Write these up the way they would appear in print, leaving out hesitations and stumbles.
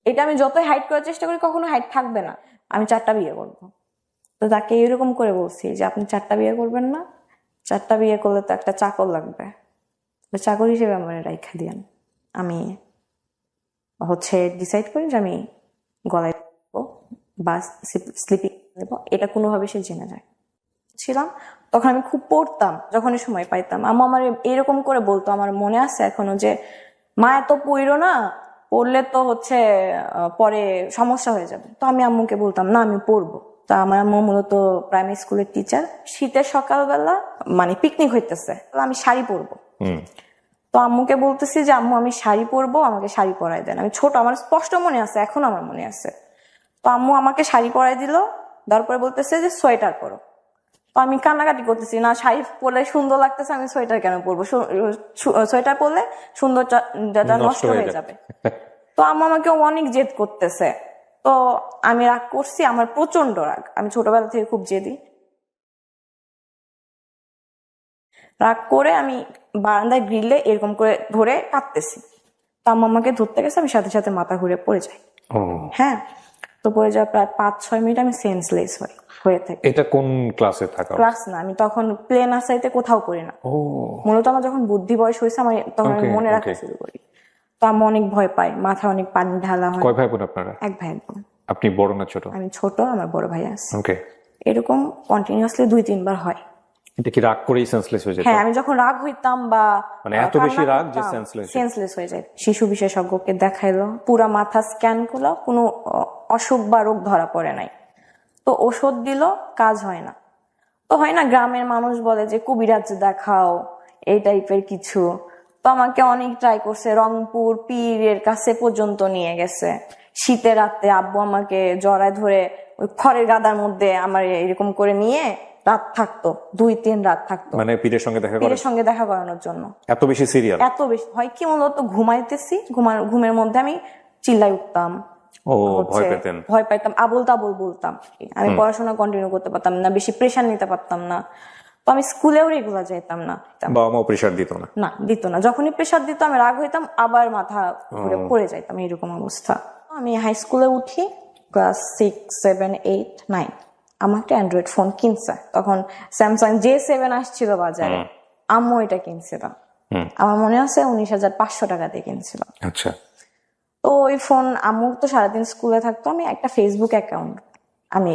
এটা আমি যতই হাইড করার চেষ্টা করি কখনো হাইড থাকবে না। আমি 4টা বিয়ে করবো। তো তাকে এরকম করে বলছি যে আপনি 4টা বিয়ে করবেন না, 4টা বিয়ে করলে তো একটা চাকর লাগবে, চাকর হিসেবে আমার রাইখা দিয়েন। আমি ডিসাইড করি যে আমি গলায় দেবো বা স্লিপিং দেবো, এটা কোনোভাবে সে জেনে যায় ছিলাম। তখন আমি খুব পড়তাম, যখনই সময় পাইতাম আম্মু আমার এরকম করে বলতো, আমার মনে আছে এখনো, যে মা এত পড়ো না, পড়লে তো পরে সমস্যা হয়ে যাবে। তো আমি আম্মুকে বলতাম না আমি পড়বো। তা আমার আম্মু মূলত প্রাইমারি স্কুলের টিচার। শীতের সকালবেলা পিকনিক হইতেছে, আমি শাড়ি পরবো। তো আম্মুকে বলতেছি যে আম্মু আমি শাড়ি পরবো, আমাকে শাড়ি পরাই দেন। আমি ছোট, আমার স্পষ্ট মনে আছে, এখন আমার মনে আছে। তো আম্মু আমাকে শাড়ি পরাই দিল, তারপরে বলতেছে যে সোয়েটার পরো। তো আমি কান্নাকাটি করতেছি, না শাড়ি পরলে সুন্দর লাগতেছে, আমি সোয়েটার কেন পরবো, সোয়েটার পরলে সৌন্দর্যটা নষ্ট হয়ে যাবে। তো আম্মু আমাকে অনেক জেদ করতেছে। তো আমি রাগ করছি, আমার প্রচন্ড রাগ, আমি ছোটবেলা থেকে খুব জেদি। রাগ করে আমি বারান্দায় গ্রিলে এরকম করে ধরে কাঁদতেছি। তো আম্মু আমাকে ধরতে গেছে, আমি সাথে সাথে মাথা ঘুরে পড়ে যাই। হ্যাঁ, তো পড়ে যাওয়ার প্রায় 5-6 মিনিট আমি সেন্সলেস হয়ে থাকি। এটা কোন ক্লাসে থাকা? ক্লাস না, আমি তখন প্লে নার্সারিতে কোথাও করি না। মূলত আমার যখন বুদ্ধি বয়স হয়েছে, আমি তখন মনে রাখা শুরু করি। তো আমি অনেক ভয় পাই, মাথায় অনেক পানি ঢালা হয়। কয় ভাই বোন আপনারা? এক ভাই এক বোন। আপনি বড় না ছোট? আমি ছোট, আমার বড় ভাই আছে। ওকে। এরকম কন্টিনিউয়াসলি 2-3 বার হয়। এটা কি রাগ করেই সেন্সলেস হয়ে যায়? হ্যাঁ, আমি যখন রাগ হইতাম বা এত বেশি রাগ যে সেন্সলেস হয়ে যায়। শিশু বিশেষজ্ঞকে দেখাইলো, পুরা মাথা স্ক্যান করলো, কোনো অসুখ বা রোগ ধরা পড়ে নাই। তো ওষুধ দিল, কাজ হয় না। তো হয় না, গ্রামের মানুষ বলে যে কবিরাজ দেখাও, এই টাইপের কিছু। তো আমাকে অনেক ট্রাই করছে, রংপুর পীরের কাছে পর্যন্ত নিয়ে গেছে। শীতের রাতে আব্বু আমাকে জড়ায় ধরে ওই খড়ের গাদার মধ্যে আমার এরকম করে নিয়ে রাত থাকতো, 2-3 রাত থাকতো, পীরের সঙ্গে দেখা করানোর জন্য। এত বেশি সিরিয়াল, এত বেশি হয় কি, মূলত ঘুমাইতেছি, ঘুমের মধ্যে আমি চিল্লাই উঠতাম, ভয় পাইতাম, আবল তাবল বলতাম। আমি পড়াশোনা কন্টিনিউ করতে পারতাম না, বেশি প্রেশার নিতে পারতাম না। তো আমি স্কুলেও রেগুলার যাইতাম না। বাবা মা প্রেশার দিত না। যখনই প্রেশার দিত আমি রাগ হইতাম, আবার মাথা ঘুরে পড়ে যাইতাম, এরকম অবস্থা। আমি হাই স্কুলে উঠি, ক্লাস 6, 7, 8, 9। আমার একটা অ্যান্ড্রয়েড ফোন কিনছে, তখন স্যামসাং J7 আসছিল বাজারে। আম্মু এটা কিনছিল, আমার মনে আছে 19,500 টাকা দিয়ে কিনছিল। আচ্ছা। তো ওই ফোন, আম্মু তো সারাদিন স্কুলে থাকতো, আমি একটা ফেসবুক অ্যাকাউন্ট, আমি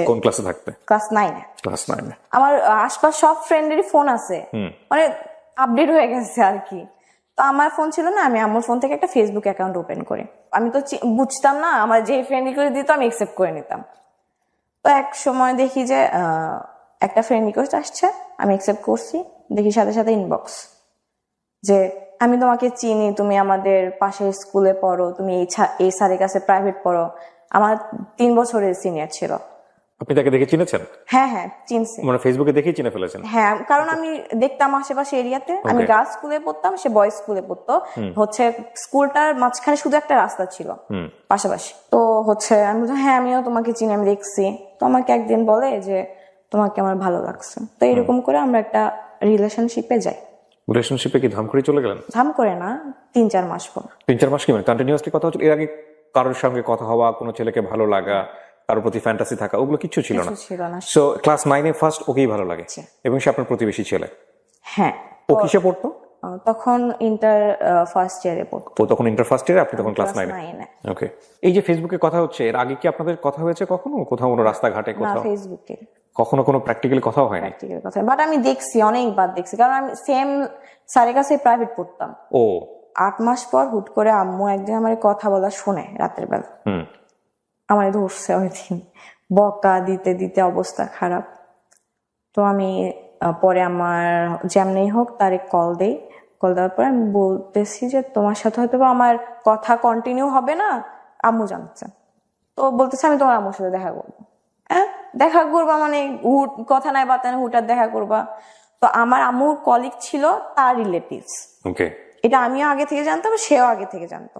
কোন ক্লাসে থাকতে? ক্লাস 9 এ। ক্লাস 9 এ আমার আশপাশ সব ফ্রেন্ডেরই ফোন আছে, আপডেট হয়ে গেছে আর কি। তো আমার ফোন ছিল না, আমি আম্মুর ফোন থেকে একটা ফেসবুক অ্যাকাউন্ট ওপেন করি। আমি তো বুঝতাম না, আমার যে ফ্রেন্ড করে দিত আমি অ্যাকসেপ্ট করে নিতাম। তো এক সময় দেখি যে একটা ফ্রেন্ড রিকোয়েস্ট আসছে, আমি অ্যাকসেপ্ট করছি। দেখি সাথে সাথে ইনবক্স, যে আমি তোমাকে চিনি, তুমি আমাদের পাশের স্কুলে পড়ো, তুমি এই স্যারের কাছে প্রাইভেট পড়ো। আমার 3 বছরের সিনিয়র ছিল। আপনি তাকে দেখে চিনেছেন? হ্যাঁ, চিনছি। ফেসবুকে দেখেই চিনে ফেলেছেন? হ্যাঁ, কারণ আমি দেখতাম আশেপাশে এরিয়াতে, আমি গার্লস স্কুলে পড়তাম, সে বয়েজ স্কুলে পড়তো। স্কুলটার মাঝখানে শুধু একটা রাস্তা ছিল পাশাপাশি। তো আমি হ্যাঁ আমিও তোমাকে চিনি, আমি দেখছি। তো আমাকে একদিন বলে যে তোমাকে আমার ভালো লাগছে। তো এরকম করে আমরা একটা রিলেশনশিপে যাই। রিলেশনশিপে কি ধাম করে চলে গেলেন? ধাম করে না, 3-4 মাস পর। 3-4 মাস কি কন্টিনিউয়াসলি কথা হচ্ছিল? এর আগে কারোর সঙ্গে কথা হওয়া, কোনো ছেলেকে ভালো লাগা, কারোর প্রতি ফ্যান্টাসি থাকা, ওগুলো কিছু ছিল না? সো ক্লাস 9 এ ফার্স্ট ওকেই ভালো লাগে, এবং সে আপনার প্রতিবেশী ছেলে? হ্যাঁ। ও কিসে পড়তো তখন? ইন্টার ফার্স্ট ইয়ারে পড়তো। তখন ইন্টার ফার্স্ট ইয়ারে, আপনি তখন ক্লাস 9 এ। ওকে। এই যে ফেসবুকে কথা হচ্ছে, এর আগে কি আপনাদের কথা হয়েছে কখনো, কোথাও কোনো রাস্তাঘাটে কোথাও? না, ফেসবুকে কখনো কোনো প্র্যাকটিক্যালি কথাও হয় না? বাট আমি দেখছি, অনেকবার দেখছি, কারণ আমি সেম স্যারের কাছে প্রাইভেট পড়তাম। 8 মাস পর হুট করে আম্মু একদিন আমার কথা বলা শুনে রাতের বেলা, আমার ধরছে ওই দিন, বকা দিতে দিতে অবস্থা খারাপ। তো আমি পরে আমার যেমনি হোক তারে কল দেই। কল দেওয়ার পর আমি বলতেছি যে তোমার সাথে হয়তো আমার কথা কন্টিনিউ হবে না, আম্মু জানছে। তো বলতেছে আমি তোমার আম্মুর সাথে দেখা করবো। দেখা করবা কথা নাই বার্তা নাই, হুটার দেখা করবা। তো আমার আম্মুর কলিগ ছিল তার রিলেটিভস, এটা আমিও আগে থেকে জানতাম, সেও আগে থেকে জানতো।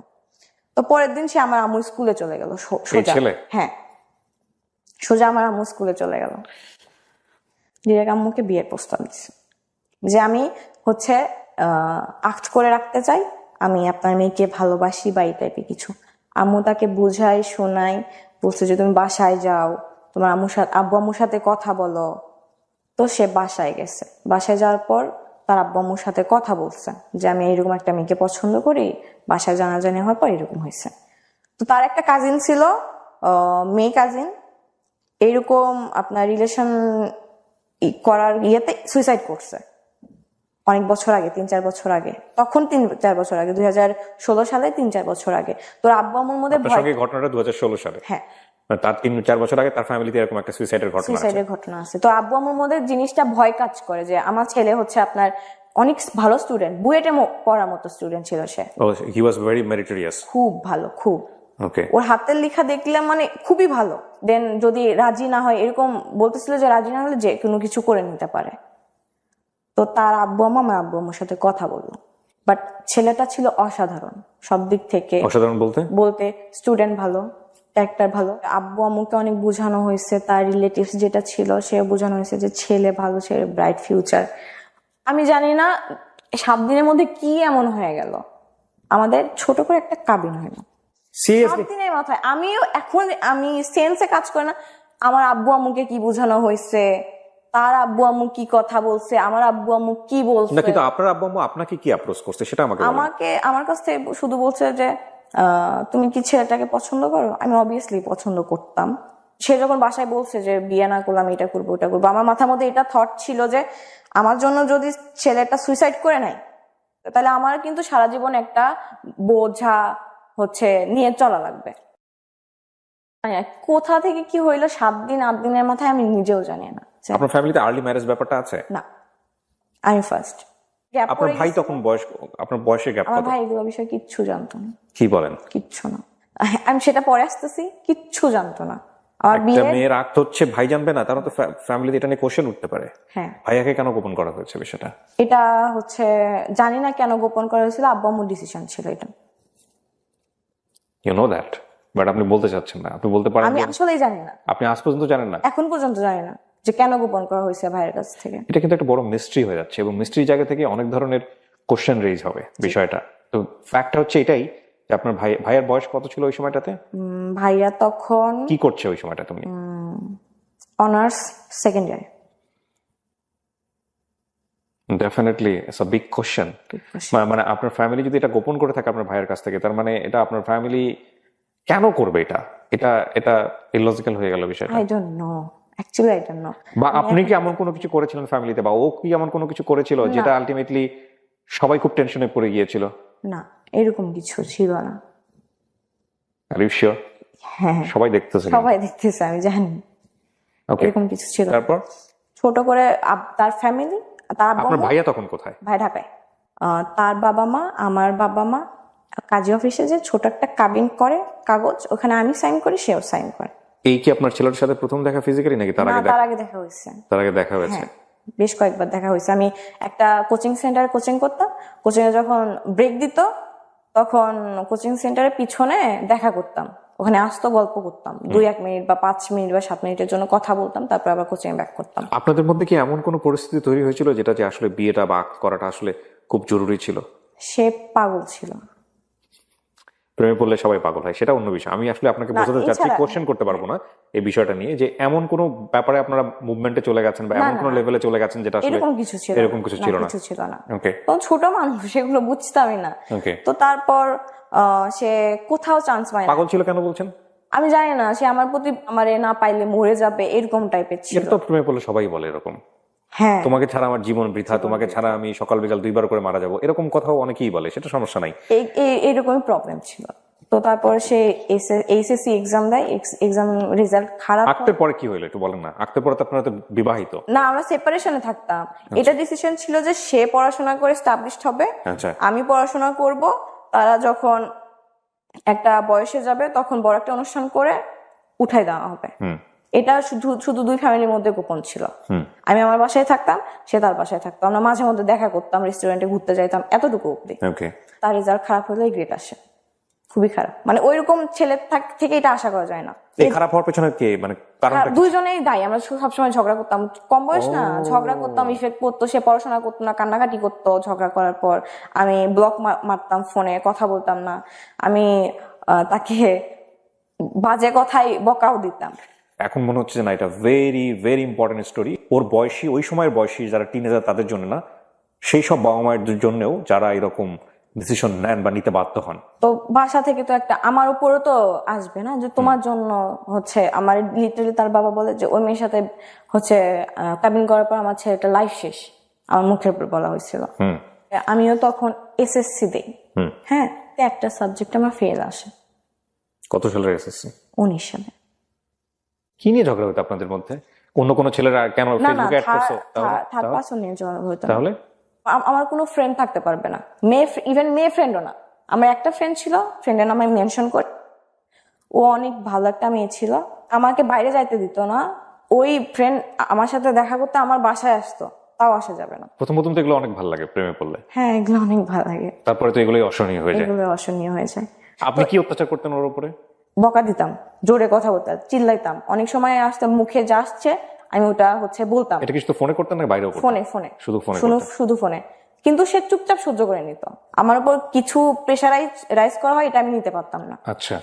তো পরের দিন সে আমার আম্মুর স্কুলে চলে গেল সোজা। হ্যাঁ, সোজা আমার আম্মু স্কুলে চলে গেল, ডিরেক্ট আম্মুকে বিয়ের প্রস্তাব দিচ্ছে, যে আমি আক্ট করে রাখতে চাই, আমি আপনার মেয়েকে ভালোবাসি বা এই টাইপের কিছু। আম্মু তাকে বুঝাই শোনাই, বলছে যে তুমি বাসায় যাও, তোমার আব্বু আম্মুর সাথে কথা বলো। তো সে বাসায় গেছে। বাসায় যাওয়ার পর তার আব্বু আম্মুর সাথে কথা বলছে যে আমি এরকম একটা মেয়েকে পছন্দ করি, বাসায় জানাজানি হওয়ার পর এরকম হয়েছে। তো তার একটা কাজিন ছিল, মেয়ে কাজিন, এইরকম আপনার রিলেশন করার ইয়েতে সুইসাইড করছে অনেক বছর আগে, 3-4 বছর আগে। তখন 3-4 বছর আগে, 2016 সালে 3-4 বছর আগে। তোর আব্বু আম্মুর মধ্যে আপনার সঙ্গে ঘটনাটা 2016 সালে। হ্যাঁ, মানে তার 3-4 বছর আগে তার ফ্যামিলিতে এরকম একটা সুইসাইডের ঘটনা আছে। সুইসাইডের ঘটনা আছে। তো আব্বু আম্মুর মধ্যে জিনিসটা ভয় কাজ করে যে আমার ছেলে হচ্ছে আপনার অনেক ভালো স্টুডেন্ট, বুয়েটে পড়ার মতো স্টুডেন্ট ছিল সে, হি ওয়াজ ভেরি মেরিটোরিয়াস, খুব ভালো, খুব। ওকে, ওর হাতের লেখা দেখলাম মানে খুবই ভালো। দেন যদি রাজি না হয়, এরকম বলতেছিল যে রাজি না হলে যে কোনো কিছু করে নিতে পারে। তো তার আব্বু আম্মা আমার আব্বু আম্মুর সাথে কথা বললো, বাট ছেলেটা ছিল অসাধারণ সব দিক থেকে। অসাধারণ বলতে স্টুডেন্ট ভালো, ক্যারেক্টার ভালো। আব্বু আম্মুকে অনেক বোঝানো হয়েছে, তার রিলেটিভস যেটা ছিল সে বোঝানো হয়েছে যে ছেলে ভালো, ছেলে ব্রাইট ফিউচার। আমি জানি না 7 দিনের মধ্যে কি এমন হয়ে গেল, আমাদের ছোট করে একটা কাবিন হইল 7 দিনের মাথায়। আমি সেন্সে কাজ করে না আমার আব্বু আম্মুকে কি বোঝানো হয়েছে, তার আব্বু আম্মু কি কথা বলছে, আমার আব্বু আম্মু কি বলছে। না, কিন্তু আপনার আব্বু আম্মু আপনাকে কি অ্যাপ্রোচ করছে সেটা আমাকে বলেন। আমার কাছ থেকে শুধু বলছে যে তুমি কি ছেলেটাকে পছন্দ করো? আমি অবভিয়াসলি পছন্দ করতাম। সে যখন বাসায় বলছে যে বিয়ে না করলাম, এটা করবো ওটা করবো, আমার মাথার মধ্যে এটা থট ছিল যে আমার জন্য যদি ছেলেটা সুইসাইড করে নেয় তাহলে আমার কিন্তু সারা জীবন একটা বোঝা হচ্ছে নিয়ে চলা লাগবে। কোথা থেকে কি হইলো 7 দিন 8 দিনের মাথায় আমি নিজেও জানি না। আপনার ফ্যামিলিতে আর্লি ম্যারেজ ব্যাপারটা আছে? না, আমি ফার্স্ট। আপনার ভাই তখন আপনার বয়সের গ্যাপ আমার কত? ভাই এগুলো বিষয়ে কিচ্ছু জানতো না। কি বলেন? কিচ্ছু না। আমি সেটা পরে আসতেছি, কিচ্ছু জানতো না। আমার একটা বিয়ে মেয়ের আগ হচ্ছে ভাই জানবে না, তার তো ফ্যামিলিতে এটা নিয়ে কোশ্চেন উঠতে পারে। হ্যাঁ, ভাইয়াকে কেন গোপন করা হয়েছে বিষয়টা? এটা হচ্ছে জানি না কেন গোপন করা হয়েছিল, আব্বু আম্মুর ডিসিশন ছিল এটা। ইউ নো দ্যাট, বাট আপনি বলতে চাচ্ছেন না। আপনি বলতে পারেন আমি যে আসলেই জানি না, আপনি আজ পর্যন্ত জানেন না। এখন পর্যন্ত জানি না যে কেন গোপন করা হয়েছে ভাইয়ের কাছ থেকে। এটা কিন্তু একটা বড় মিস্ট্রি হয়ে যাচ্ছে, এবং মিস্ট্রির জায়গা থেকে অনেক ধরনের কোশ্চেন রেজ হবে বিষয়টা। তো ফ্যাক্টটা হচ্ছে এটাই যে আপনার ভাইয়ের বয়স কত ছিল ওই সময়টাতে? ভাইয়া তখন কি করছে ওই সময়টা? তুমি honours second year. Definitely it's a big question. মানে আপনার ফ্যামিলি যদি এটা গোপন করে থাকে আপনার ভাইয়ের কাছ থেকে, তার মানে এটা আপনার ফ্যামিলি কেন করবে? এটা এটা ইলজিক্যাল হয়ে গেল বিষয়টা। I don't know, actually I don't know. বা আপনি কি এমন কোনো কিছু করেছিলেন ফ্যামিলিতে, বা ও কি এমন কোনো কিছু করেছিল যেটা আলটিমেটলি সবাই খুব টেনশনে পড়ে গিয়েছিল? না, এরকম কিছু ছিল না। Are you sure? হ্যাঁ, সবাই দেখতেছে? সবাই দেখতেছে, আমি জানি। ওকে, এরকম কিছু ছিল না। তারপর ছোট করে তার ফ্যামিলি, তার আব্বু আপনার আম্মু, ভাইয়া তখন কোথায়? ভাই ঢাকায়। তার বাবা মা, আমার বাবা মা কাজী অফিসে যে ছোট একটা কাবিন করে কাগজ, ওখানে আমি সাইন করি, সেও সাইন করে। এই কি আপনার ছেলের সাথে প্রথম দেখা ফিজিক্যালি, নাকি তার না, আগে তার আগে দেখা হয়েছে। তার আগে দেখা হয়েছে? হ্যাঁ, বেশ কয়েকবার দেখা হয়েছে। আমি একটা কোচিং সেন্টারে কোচিং করতাম, কোচিং এ যখন ব্রেক দিত তখন কোচিং সেন্টারের পিছনে দেখা করতাম, ওখানে আসতো, গল্প করতাম 2-1 মিনিট বা 5 মিনিট বা 7 মিনিটের জন্য কথা বলতাম, তারপর আবার কোচিং ব্যাক করতাম। আপনাদের মধ্যে কি এমন কোনো পরিস্থিতি তৈরি হয়েছিল যেটা যে আসলে বিয়েটা বা আক্ট করাটা আসলে খুব জরুরি ছিল? সে পাগল ছিল। প্রেমে পড়লে সবাই পাগল হয়, সেটা অন্য বিষয়। আমি আসলে আপনাকে বোঝাতে চাচ্ছি, এছাড়া- কোশ্চেন করতে পারবো না এই বিষয়টা নিয়ে, যে এমন কোনো ব্যাপারে আপনারা মুভমেন্টে চলে গেছেন বা এমন কোনো লেভেলে চলে গেছেন যেটা আসলে এরকম কিছু ছিল এরকম কিছু ছিল না? কিছু ছিল না। ওকে, তখন ছোট মানুষ, সেগুলো বুঝতামই না। ওকে। তো তারপর সে কোথাও চান্স পায় না। পাগল ছিল কেন বলছেন? আমি জানি না, সে আমার প্রতি আমারে না পাইলে মরে যাবে এরকম টাইপের ছিল। এটা তো প্রেমে পড়লে সবাই বলে এরকম, হ্যাঁ, তোমাকে ছাড়া আমার জীবন বৃথা, তোমাকে ছাড়া আমি সকাল বিকাল 2 বার করে মারা যাবো, এরকম কথাও অনেকেই বলে, সেটা সমস্যা নাই। এইরকমই প্রবলেম ছিল। তো তারপর সে এইচএসসি এক্সাম দেয়, এক্সাম রেজাল্ট খারাপ। আঁকতের পরে কি হইলো একটু বলেন না। আঁকতে পরে তো আপনারা তো বিবাহিত। না, আমরা সেপারেশনে থাকতাম। এটা ডিসিশন ছিল যে সে পড়াশোনা করে এস্টাবলিশড হবে, আচ্ছা, আমি পড়াশোনা করব। তারা যখন একটা বয়সে যাবে তখন বড় একটা অনুষ্ঠান করে উঠাই দেওয়া হবে। এটা শুধু শুধু 2 ফ্যামিলির মধ্যে গোপন ছিল। আমি আমার বাসায় থাকতাম, সে তার বাসায় থাকতো, আমরা মাঝে মধ্যে দেখা করতাম, রেস্টুরেন্টে ঘুরতে যাইতাম, এতটুকু অব্দি। ওকে। তার রেজাল্ট খারাপ হলে গ্রেড আসে, খুবই খারাপ। মানে ওইরকম ছেলে থেকে এটা আশা করা যায় না। এই খারাপ হওয়ার পেছনে কে, মানে কারণটা কি? দুইজনেই দায়ী। আমরা সবসময় ঝগড়া করতাম, কম বয়স না, ঝগড়া করতাম, ইফেক্ট পড়তো। সে পড়াশোনা করতো না, কান্নাকাটি করতো ঝগড়া করার পর। আমি ব্লক মারতাম ফোনে, কথা বলতাম না। আমি তাকে বাজে কথাই বকাও দিতাম। এখন মনে হচ্ছে যে না, এটা ভেরি ভেরি ইম্পর্টেন্ট স্টোরি। ওর বয়সী, ওই সময়ের বয়সী যারা টিনেজার তাদের জন্য না, সেই সব বাবা মায়ের জন্যও যারা এরকম ডিসিশন নেন বা নিতে বাধ্য হন। তো বাসা থেকে তো একটা আমার উপরও তো আসবে না যে তোমার জন্য হচ্ছে আমার লিটারালি তার বাবা বলে যে ওই মেয়ের সাথে হচ্ছে কাবিন করার পর আমার ছেলেটা লাইফ শেষ, আমার মুখের উপর বলা হয়েছিল। আমিও তখন এসএসসি দেই, হ্যাঁ, একটা সাবজেক্ট আমার ফেল আসে। কত সালের এসএসসি? 19 সালে। কি নিয়ে ঝগড়া হতো আপনাদের মধ্যে? অন্য কোনো ছেলেরা কেন না না, ফেসবুকে অ্যাড করছো? থার্ড পারসন নিয়ে ঝগড়া হতো না। তাহলে আমার কোনো ফ্রেন্ড থাকতে পারবে না, মেয়ে, ইভেন মেয়ে ফ্রেন্ডও না। আমার একটা ফ্রেন্ড ছিল, ফ্রেন্ডের নাম আমি মেনশন করি, ও অনেক ভালো একটা মেয়ে ছিল, আমাকে বাইরে যাইতে দিত না। ওই ফ্রেন্ড আমার সাথে দেখা করতে আমার বাসায় আসতো, তাও আসা যাবে না। প্রথম প্রথম তো এগুলো অনেক ভালো লাগে প্রেমে পড়লে, হ্যাঁ এগুলো অনেক ভালো লাগে, তারপরে তো এগুলোই অসহনীয় হয়ে যায়। এগুলো অসহনীয় হয়ে যায়। আপনি কি অত্যাচার করতেন ওর উপরে? বকা দিতাম, জোরে কথা বলতাম, চিল্লাইতাম, অনেক সময় আসতে মুখে যা আসছে আমি ওটা হচ্ছে বলতাম। এটা কি শুধু ফোনে করতেন না বাইরেও করতেন? ফোনে ফোনে শুধু ফোনে শুধু ফোনে। কিন্তু সে চুপচাপ সহ্য করে নিত। আমার উপর কিছু রাইজ করা হয় এটা আমি নিতে পারতাম না। আচ্ছা,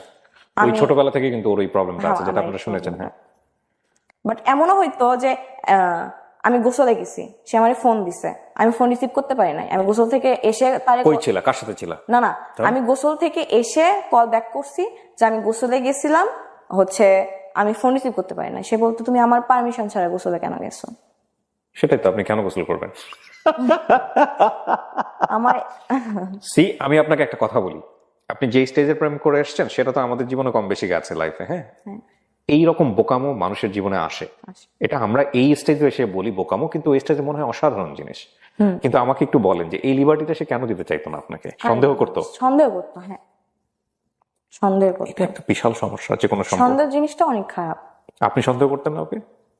ওই ছোটবেলা থেকে কিন্তু ওর এই প্রবলেমটা আছে যেটা আপনারা শুনেছেন। হ্যাঁ, বাট এমনও হইতো যে আমি গোসলে গেছি, সে আমার ফোন দিছে, আমি ফোন রিসিভ করতে পারি নাই, আমি গোসল থেকে এসে তার কই ছিল, কার সাথে ছিল? না না, আমি গোসল থেকে এসে কল ব্যাক করছি যে আমি গোসলে গেছিলাম, হচ্ছে আমি ফোন রিসিভ করতে পারি না। সে বলতো তুমি আমার পারমিশন ছাড়া গোসলে কেন গেছো? সেটাই তো, আপনি কেন গোসল করবেন? আমার আমি আপনাকে একটা কথা বলি, আপনি যে স্টেজের প্রেম করে এসেছেন সেটা তো আমাদের জীবনে কম বেশি গেছে লাইফে। হ্যাঁ, এইরকম বোকামো মানুষের জীবনে আসে, এটা আমরা এই স্টেজে এসে বলি বোকামো, কিন্তু ওই স্টেজে মনে হয় অসাধারণ জিনিস। কিন্তু আমাকে একটু বলেন যে এই লিবার্টিটা সে কেন দিতে চাইতো না আপনাকে? সন্দেহ করতো? হ্যাঁ সন্দেহ করতো। এটা একটা বিশাল সমস্যা, যে কোনো সন্দেহ জিনিসটা অনেক খারাপ। আপনি সন্দেহ করতেন না ওকে?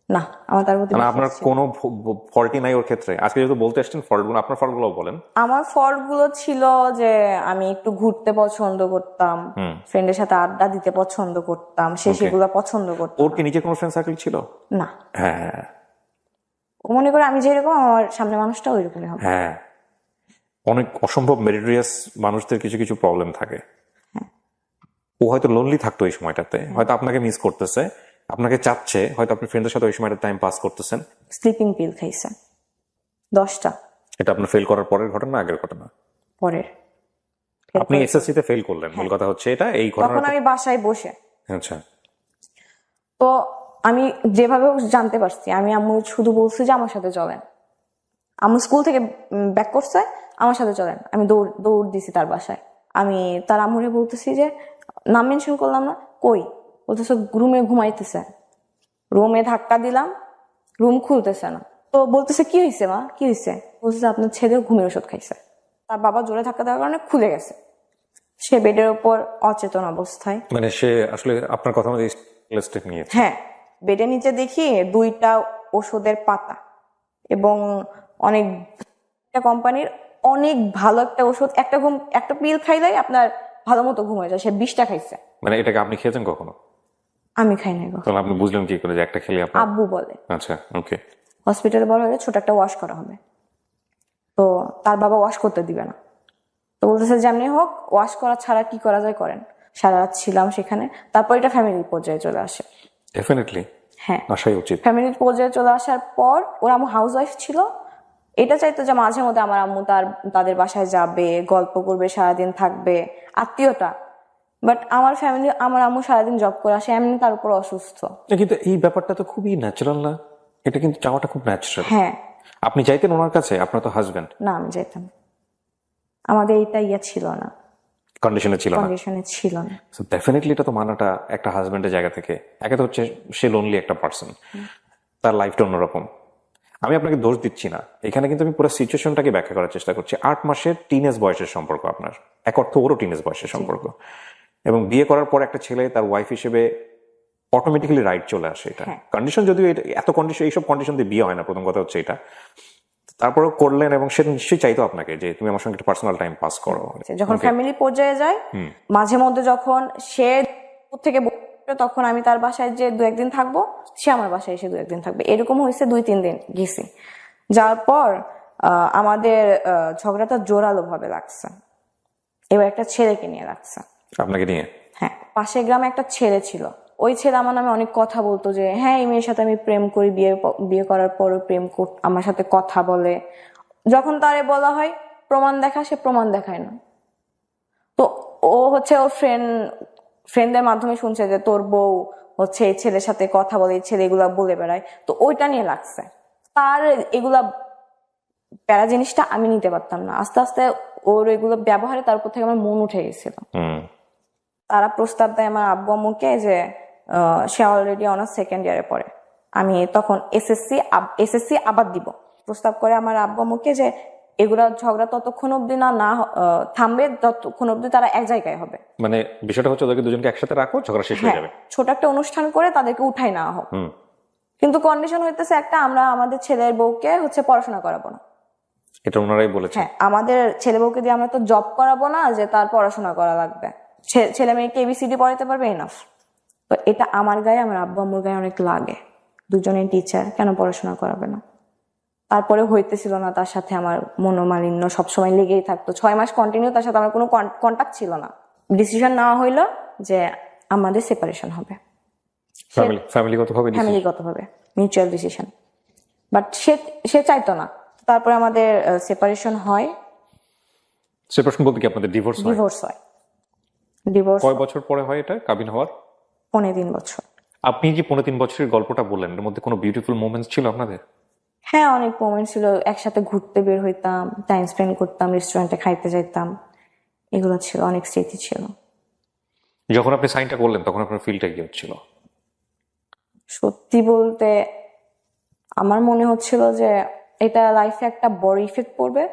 না, আমার তার প্রতি আপনার কোনো ফল্টই নাই ওর ক্ষেত্রে? আজকে যেহেতু বলতে আসছেন ফল্টগুলো, আপনার ফল্টগুলো বলেন। আমার ফল্ট গুলো ছিল যে আমি একটু ঘুরতে পছন্দ করতাম, ফ্রেন্ডের সাথে আড্ডা দিতে পছন্দ করতাম, সে সেগুলো পছন্দ করতো। ওর কি নিজের কোনো ফ্রেন্ড সার্কেল ছিল? না। হ্যাঁ, ও মনে করে আমি যেরকম আমার সামনে মানুষটা ওইরকমই হবে। হ্যাঁ, অনেক অসম্ভব মেরিটোরিয়াস মানুষদের কিছু কিছু প্রবলেম থাকে। ও হয়তো লোনলি থাকতো এই সময়টাতে, হয়তো আপনাকে মিস করতেছে, আপনাকে চাচ্ছে, হয়তো আপনি ফ্রেন্ডের সাথে ওই সময়টা টাইম পাস করতেছেন। স্লিপিং পিল খাইছে 10টা। এটা আপনার ফেল করার পরের ঘটনা, আগের ঘটনা? পরের। আপনি এসএসসি তে ফেল করলেন, মূল কথা হচ্ছে এটা, এই ঘটনা। তখন আমি বাসায় বসে, আচ্ছা, তো আমি যেভাবে জানতে পারছি, আমি আম্মু শুধু বলছি যে আমার সাথে চলেন। আম্মু স্কুল থেকে ব্যাক করছে, আমার সাথে চলেন, আমি দৌড় দিছি তার বাসায়। আমি তার আম্মুরে বলতেছি যে নাম মেনশন করলাম না, কই? বলতেছে রুমে ঘুমাইতেছে। রুমে ধাক্কা দিলাম, রুম খুলতেছে না। তো বলতেছে কি হয়েছে মা, কি হয়েছে? বলতেছে আপনার ছেলে ঘুমের ওষুধ খাইছে। তার বাবা জোরে ধাক্কা দেওয়ার কারণে খুলে গেছে, সে বেডের উপর অচেতন অবস্থায়। মানে সে আসলে আপনার কথা মতো স্টেপ নিয়েছে? হ্যাঁ, বেডের নিচে দেখি 2টা ওষুধের পাতা এবং অনেক কোম্পানির অনেক ভালো একটা ওষুধ, একটা পিল খাইলেই আপনার ভালো মতো ঘুম হয়ে যায়। সে 20টা খাইছে। মানে এটাকে আপনি খেয়েছেন কখনো? আমি খাই নাই। তাহলে আপনি বুঝলেন কি করে যে একটা খেলে আপনার? আব্বু বলে। আচ্ছা, ওকে। হসপিটালে বলা হলে ছোট একটা ওয়াশ করা হবে, তো তার বাবা ওয়াশ করতে দিবে না। তো বলতেছে যেমনি হোক ওয়াশ করা ছাড়া কি করা যায় করেন। সারা রাত ছিলাম সেখানে। তারপর এটা ফ্যামিলির পর্যায়ে চলে আসে। ডেফিনেটলি, হ্যাঁ, আসাই উচিত। ফ্যামিলির পর্যায়ে চলে আসার পর ওর আম্মু হাউস ওয়াইফ ছিল, এটা চাইতো যে মাঝে মধ্যে আমার আম্মু তাদের বাসায় যাবে, গল্প করবে, সারাদিন থাকবে, আত্মীয়তা। বাট আমার আম্মু সারাদিন জব করে আসে, এমনি তার উপর অসুস্থ। কিন্তু এই ব্যাপারটা তো খুবই ন্যাচারাল না? এটা কিন্তু চাওয়াটা খুব ন্যাচারাল। হ্যাঁ, আপনি চাইতেন ওনার কাছে? আপনার তো হাজবেন্ড। না আমি যাইতাম, আমাদের এটা ছিল না, কন্ডিশনে ছিল না। কন্ডিশনে ছিল না। সো ডেফিনেটলি এটা তো মানাটা একটা হাজবেন্ডের জায়গা থেকে, একে তো হচ্ছে সে লোনলি একটা পার্সন, তার লাইফটা অন্যরকম। আমি আপনাকে দোষ দিচ্ছি না, এখানে কিন্তু আমি পুরো সিচুয়েশনটাকে ব্যাখ্যা করার চেষ্টা করছি। 8 মাসের টিনেজ বয়সের সম্পর্ক আপনার, এক অর্থ ওরও টিনেজ বয়সের সম্পর্ক, এবং বিয়ে করার পর একটা ছেলে তার ওয়াইফ হিসেবে অটোমেটিক্যালি রাইট চলে আসে। এটা কন্ডিশন, যদিও এত কন্ডিশন, এইসব কন্ডিশন দিয়ে বিয়ে হয় না, প্রথম কথা হচ্ছে এটা। তারপরেও করলেন, এবং সে নিশ্চয়ই চাইতো আপনাকে যে তুমি আমার সঙ্গে একটা পার্সোনাল টাইম পাস করো। যখন ফ্যামিলি পর্যায়ে যায়, মাঝে মধ্যে যখন সে থেকে তখন আমি তার বাসায় যে 2-1 দিন থাকবো, সে আমার বাসায় এসে 2-1 দিন থাকবে। এরকম হয়েছে 2-3 দিন গেছি। যার পর আমাদের ঝগড়াটা জোরালো ভাবে লাগছে। এবার একটা ছেলেকে নিয়ে লাগছে। আপনাকে নিয়ে? হ্যাঁ, পাশের গ্রামে একটা ছেলে ছিল, ওই ছেলে আমার নামে অনেক কথা বলতো যে হ্যাঁ এই মেয়ের সাথে আমি প্রেম করি, বিয়ে করার পরও আমার সাথে কথা বলে। যখন তারে বলা হয় প্রমাণ দেখা, সে প্রমাণ দেখায় না। তো ও হচ্ছে ওর ফ্রেন্ডদের মাধ্যমে শুনছে যে তোর বউ হচ্ছে এই ছেলের সাথে কথা বলে, এই ছেলে এগুলা বলে বেড়ায়, তো ওইটা নিয়ে লাগছে। তার এগুলা প্যারা জিনিসটা আমি নিতে পারতাম না। আস্তে আস্তে ওর এগুলো ব্যবহারে তার উপর থেকে আমার মন উঠে গেছিল। তারা প্রস্তাব দেয় আমার আব্বু আম্মুকে যে সে অলরেডি অনার্স সেকেন্ড ইয়ারে পড়ে, আমি তখন এসএসসি আবার দিব। প্রস্তাব করে আমার আব্বু আম্মুকে যে এগুলা ঝগড়া ততক্ষণ অব্দি না থামবে ততক্ষণ অব্দি তারা এক জায়গায় হবে। মানে বিষয়টা হচ্ছে ওদেরকে দুজনকে একসাথে রাখো, ঝগড়া শেষ হয়ে যাবে। ছোট একটা অনুষ্ঠান করে তাদেরকে উঠাই নেওয়া হোক, কিন্তু কন্ডিশন হইতেছে একটা, আমরা আমাদের ছেলের বউকে হচ্ছে পড়াশোনা করাবো না। এটা ওনারাই বলেছে। হ্যাঁ, আমাদের ছেলে বউকে দিয়ে আমরা তো জব করাবো না যে তার পড়াশোনা করা লাগবে, ছেলে মেয়েকে এবিসিডি পড়াতে পারবে এনাফ। তো এটা আমার গায়ে, আমার আব্বু আম্মুর গায়ে অনেক লাগে, দুজনেই টিচার, কেন পড়াশোনা করাবে না। তারপরে হইতেছিল না তার সাথে আমার মনোমালিন্য সবসময় লেগেই থাকতো। 6 মাস কন্টিনিউ তার সাথে আমার কোনো কন্টাক্ট ছিল না। ডিসিশন নেওয়া হইলো যে আমাদের সেপারেশন হবে, ফ্যামিলিগতভাবে মিউচুয়াল ডিসিশন। বাট সে চাইতো না। তারপরে আমাদের সেপারেশন হয়। সেপারেশন বলতে কি আপনাদের ডিভোর্স হয়? ডিভোর্স কয় বছর পরে হয় এটা, কাবিন হওয়ার? 3.5 বছর। আপনি যে 3.5 বছরের গল্পটা বললেন, এর মধ্যে কোনো বিউটিফুল মোমেন্টস ছিল আপনাদের? হ্যাঁ, অনেক মোমেন্ট ছিল। একসাথে ঘুরতে বের হইতাম, টাইম স্পেন্ড করতাম, রেস্টুরেন্টে খাইতে যাইতাম, এগুলো ছিল, অনেক স্মৃতি ছিল। যখন আপনি সাইনটা করলেন তখন আপনার ফিলটা কি হচ্ছিল? সত্যি বলতে আমার মনে হচ্ছিল যে এটা লাইফে একটা বড় ইফেক্ট পড়বে,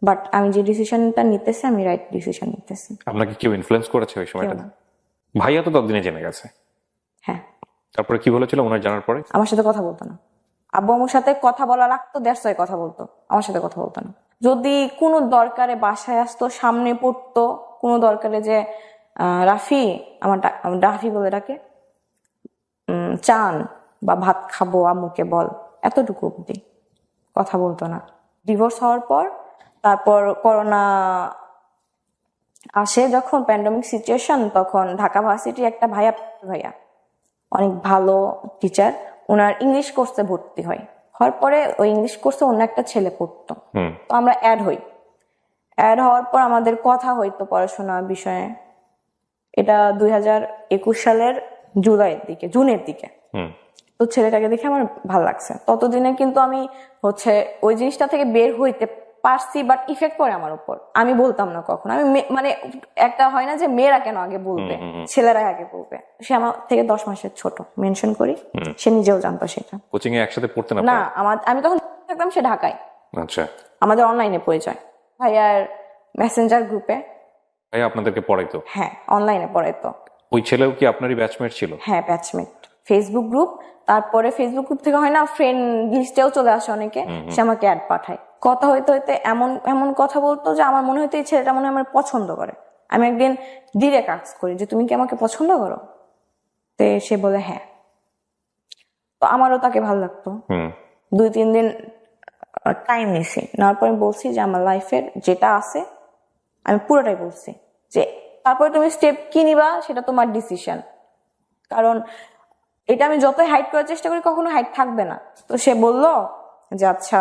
বাট আমি যে ডিসিশনটা নিতেছি আমি রাইট ডিসিশন নিতেছি। আপনাকে কেউ ইনফ্লুয়েন্স করেছে ওই সময়টা? ভাইয়া তো ততদিনে জেনে গেছে। হ্যাঁ। তারপরে কি বলেছিল ওনার জানার পরে? আমার সাথে কথা বলতো না। আব্বু আম্মুর সাথে কথা বলা লাগতো, দ্যাটস ওয়াই কথা বলতো, আমার সাথে কথা বলতো না। যদি কোনো দরকারে বাসায় আসতো, সামনে পড়তো, কোনো দরকারে যে রাফি, আমার রাফি বলে ডাকে, চান বা ভাত খাবো আম্মুকে বল, এতটুকু অব্দি, কথা বলতো না। ডিভোর্স হওয়ার পর তারপর করোনা আসে, যখন প্যান্ডেমিক সিচুয়েশন, তখন ঢাকা ভার্সিটি একটা ভাইয়া অনেক ভালো টিচার, ওনার ইংলিশ কোর্সে ভর্তি হওয়ার পরে ওই ইংলিশ কোর্সে অন্য একটা ছেলে পড়তো, তো আমরা অ্যাড হওয়ার পর আমাদের কথা হইতো পড়াশোনার বিষয়ে। এটা 2021 সালের জুনের দিকে। তো ছেলেটাকে দেখে আমার ভালো লাগছে। ততদিনে কিন্তু আমি হচ্ছে ওই জিনিসটা থেকে বের হইতে পারছি, বাট ইফেক্ট পড়ে আমার উপর। আমি বলতাম না কখনো। আমি মানে একটা হয় না যে মেয়েরা কেন আগে বলবে, ছেলেরাই আগে বলবে। সে আমার থেকে 10 মাসের ছোট, মেনশন করি, সে নিজেও জানতো সেটা। কোচিং এ একসাথে পড়তেন না, আমি তখন থাকতাম, সে ঢাকায়। আচ্ছা। আমাদের অনলাইনে পরিচয়, ভাইয়ার মেসেঞ্জার গ্রুপে। ভাইয়া আপনাদেরকে পড়াইতো? হ্যাঁ, অনলাইনে পড়াইতো। ওই ছেলেও কি আপনারই ব্যাচমেট ছিল? হ্যাঁ, ব্যাচমেট। ফেসবুক গ্রুপ, তারপরে ফেসবুক গ্রুপ থেকে হয় না ফ্রেন্ড লিস্টেও চলে আসে অনেকে, সে আমাকে অ্যাড পাঠায়। কথা হইতে হইতে এমন কথা বলতো যে আমার মনে হইতো এই ছেলেটা মনে হয় আমার পছন্দ করে। আমি একদিন ডিরেক্ট আস্ক করি যে তুমি কি আমাকে পছন্দ করো? তো সে বলে হ্যাঁ। তো আমারও তাকে ভালো লাগতো। 2-3 দিন টাইম নিছি, নেওয়ার পর আমি বলছি যে আমার লাইফের যেটা আছে আমি পুরোটাই বলছি, যে তারপরে তুমি স্টেপ কি নিবা সেটা তোমার ডিসিশন। কারণ এটা আমি যতই হাইড করার চেষ্টা করি কখনো হাইড থাকবে না। তো সে বলল যে আচ্ছা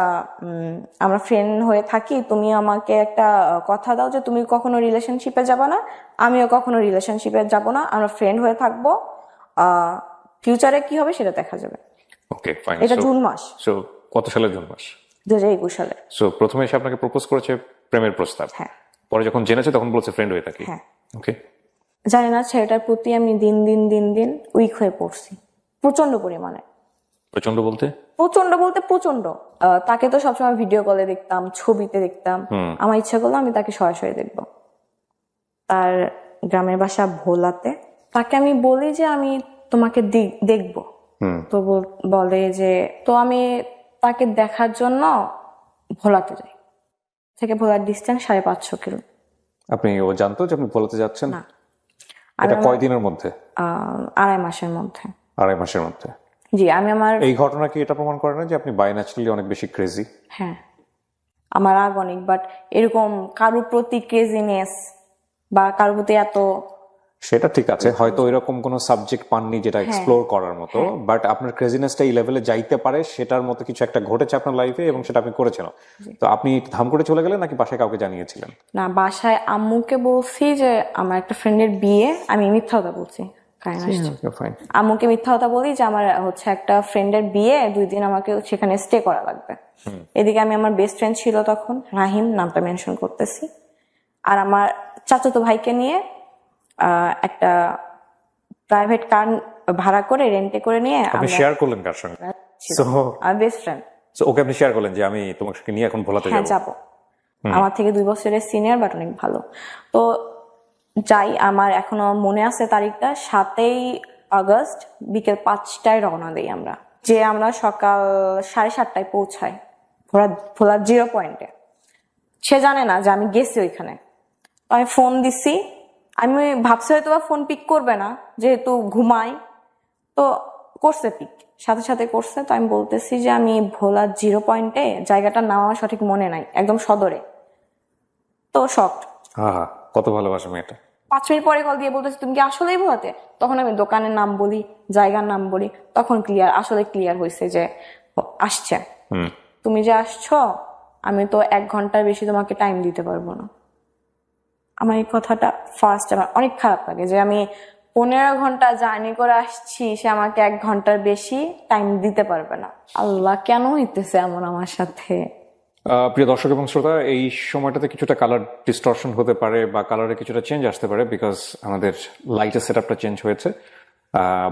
আমরা ফ্রেন্ড হয়ে থাকি, তুমি আমাকে একটা কথা দাও যে তুমি কখনো রিলেশনশিপে যাবে না, আমিও কখনো রিলেশনশিপে যাব না, আমরা ফ্রেন্ড হয়ে থাকবো, ফিউচারে কি হবে সেটা দেখা যাবে। ওকে, ফাইন। এটা জুন মাস। সো কত সালের জুন মাস? 2021 সালে। সো প্রথমে এসে আপনাকে প্রপোজ করেছে প্রেমের প্রস্তাব। হ্যাঁ। পরে যখন জেনেছে তখন বলছে ফ্রেন্ড হয়ে থাকি। হ্যাঁ। ওকে। জানি না, ছেলেটার প্রতি আমি দিন দিন উইক হয়ে পড়ছি প্রচন্ড পরিমাণে। প্রচন্ড বলতে প্রচন্ড। তাকে তো সবসময় ভিডিও কলে দেখতাম, ছবিতে দেখতাম। আমার ইচ্ছা করলো আমি তাকে সরাসরি দেখবো। তার গ্রামের বাসা ভোলাতে। তাকে আমি বলি যে আমি তোমাকে দেখবো, তো বলে যে তো আমি তাকে দেখার জন্য ভোলাতে যাই। থেকে ভোলার ডিস্টেন্স 550 কিলো। আপনি ও জানতো যে আপনি ভোলাতে যাচ্ছেন? না। এটা কয়দিনের মধ্যে? 2.5 মাসের মধ্যে। 2.5 মাসের মধ্যে? জি। আমি আমার এই ঘটনা কি এটা প্রমাণ করে না যে আপনি বাই ন্যাচারালি অনেক বেশি ক্রেজি? হ্যাঁ, আমার রাগ অনেক, বাট এরকম কারোর প্রতি ক্রেজিনেস বা কারোর প্রতি এত সেটা ঠিক আছে, হয়তো এরকম কোনো সাবজেক্ট পাননি যেটা এক্সপ্লোর করার মতো, বাট আপনার ক্রেজিনেসটা এই লেভেলে যাইতে পারে সেটার মতো কিছু একটা ঘটেছে আপনার লাইফে এবং সেটা আপনি করেছেন। তো আপনি ধাম করে চলে গেলেন নাকি বাসায় কাউকে জানিয়েছিলেন? না, বাসায় আম্মুকে বলছি যে আমার একটা ফ্রেন্ডের বিয়ে, আমি মিথ্যা কথা বলছি, কারণ আসছে ফাইন। আম্মুকে মিথ্যা কথা বলি যে আমার হচ্ছে একটা ফ্রেন্ডের বিয়ে, 2 দিন আমাকে সেখানে স্টে করা লাগবে। এদিকে আমি আমার বেস্ট ফ্রেন্ড ছিল তখন রাহিম, নামটা মেনশন করতেছি, আর আমার চাচাতো ভাইকে নিয়ে একটা প্রাইভেট কার ভাড়া করে রেন্টে করে নিয়ে আপনি শেয়ার করলেন কার সঙ্গে? So, আমার বেস্ট ফ্রেন্ড। ওকে আপনি শেয়ার করলেন যে আমি তোমাকে নিয়ে এখন ভোলাতে হ্যাঁ, যাব। যাবো। আমার থেকে 2 বছরের সিনিয়র, বাট অনেক ভালো। তো যাই, আমার এখনো মনে আছে তারিখটা, 7ই আগস্ট বিকেল 5টায় রওনা দেই আমরা, যে আমরা সকাল 7:30টায় পৌঁছাই ভোলার 0 পয়েন্টে। সে জানে না যে আমি গেছি ওইখানে। তো আমি ফোন দিছি, আমি ভাবছি হয়তো বা ফোন পিক করবে না যেহেতু ঘুমাই, তো করছে পিক, সাথে সাথে করছে। তো আমি বলতেছি যে আমি ভোলার 0 পয়েন্টে, জায়গাটার নাম আমার সঠিক মনে নাই, একদম সদরে। তো শক্ট, হ্যাঁ, কত ভালোবাসা মেয়েটা। 5 মিনিট পরে কল দিয়ে বলতেছি তুমি কি আসলেই ভোলাতে? তখন আমি দোকানের নাম বলি, জায়গার নাম বলি, তখন আসলে ক্লিয়ার হয়েছে যে আসছে। তুমি যে আসছো, আমি তো 1 ঘন্টার বেশি তোমাকে টাইম দিতে পারবো না। আমার এই কথাটা ফার্স্ট আমার অনেক খারাপ লাগে যে আমি 15 ঘন্টা জার্নি করে আসছি, সে আমাকে 1 ঘন্টার বেশি টাইম দিতে পারবে না। আল্লাহ, কেন হইতেছে এমন আমার সাথে? প্রিয় দর্শক এবং শ্রোতা, এই সময়টাতে কিছুটা কালার ডিস্টরশন হতে পারে বা কালারে কিছুটা চেঞ্জ আসতে পারে, বিকজ আমাদের লাইটের সেট আপটা চেঞ্জ হয়েছে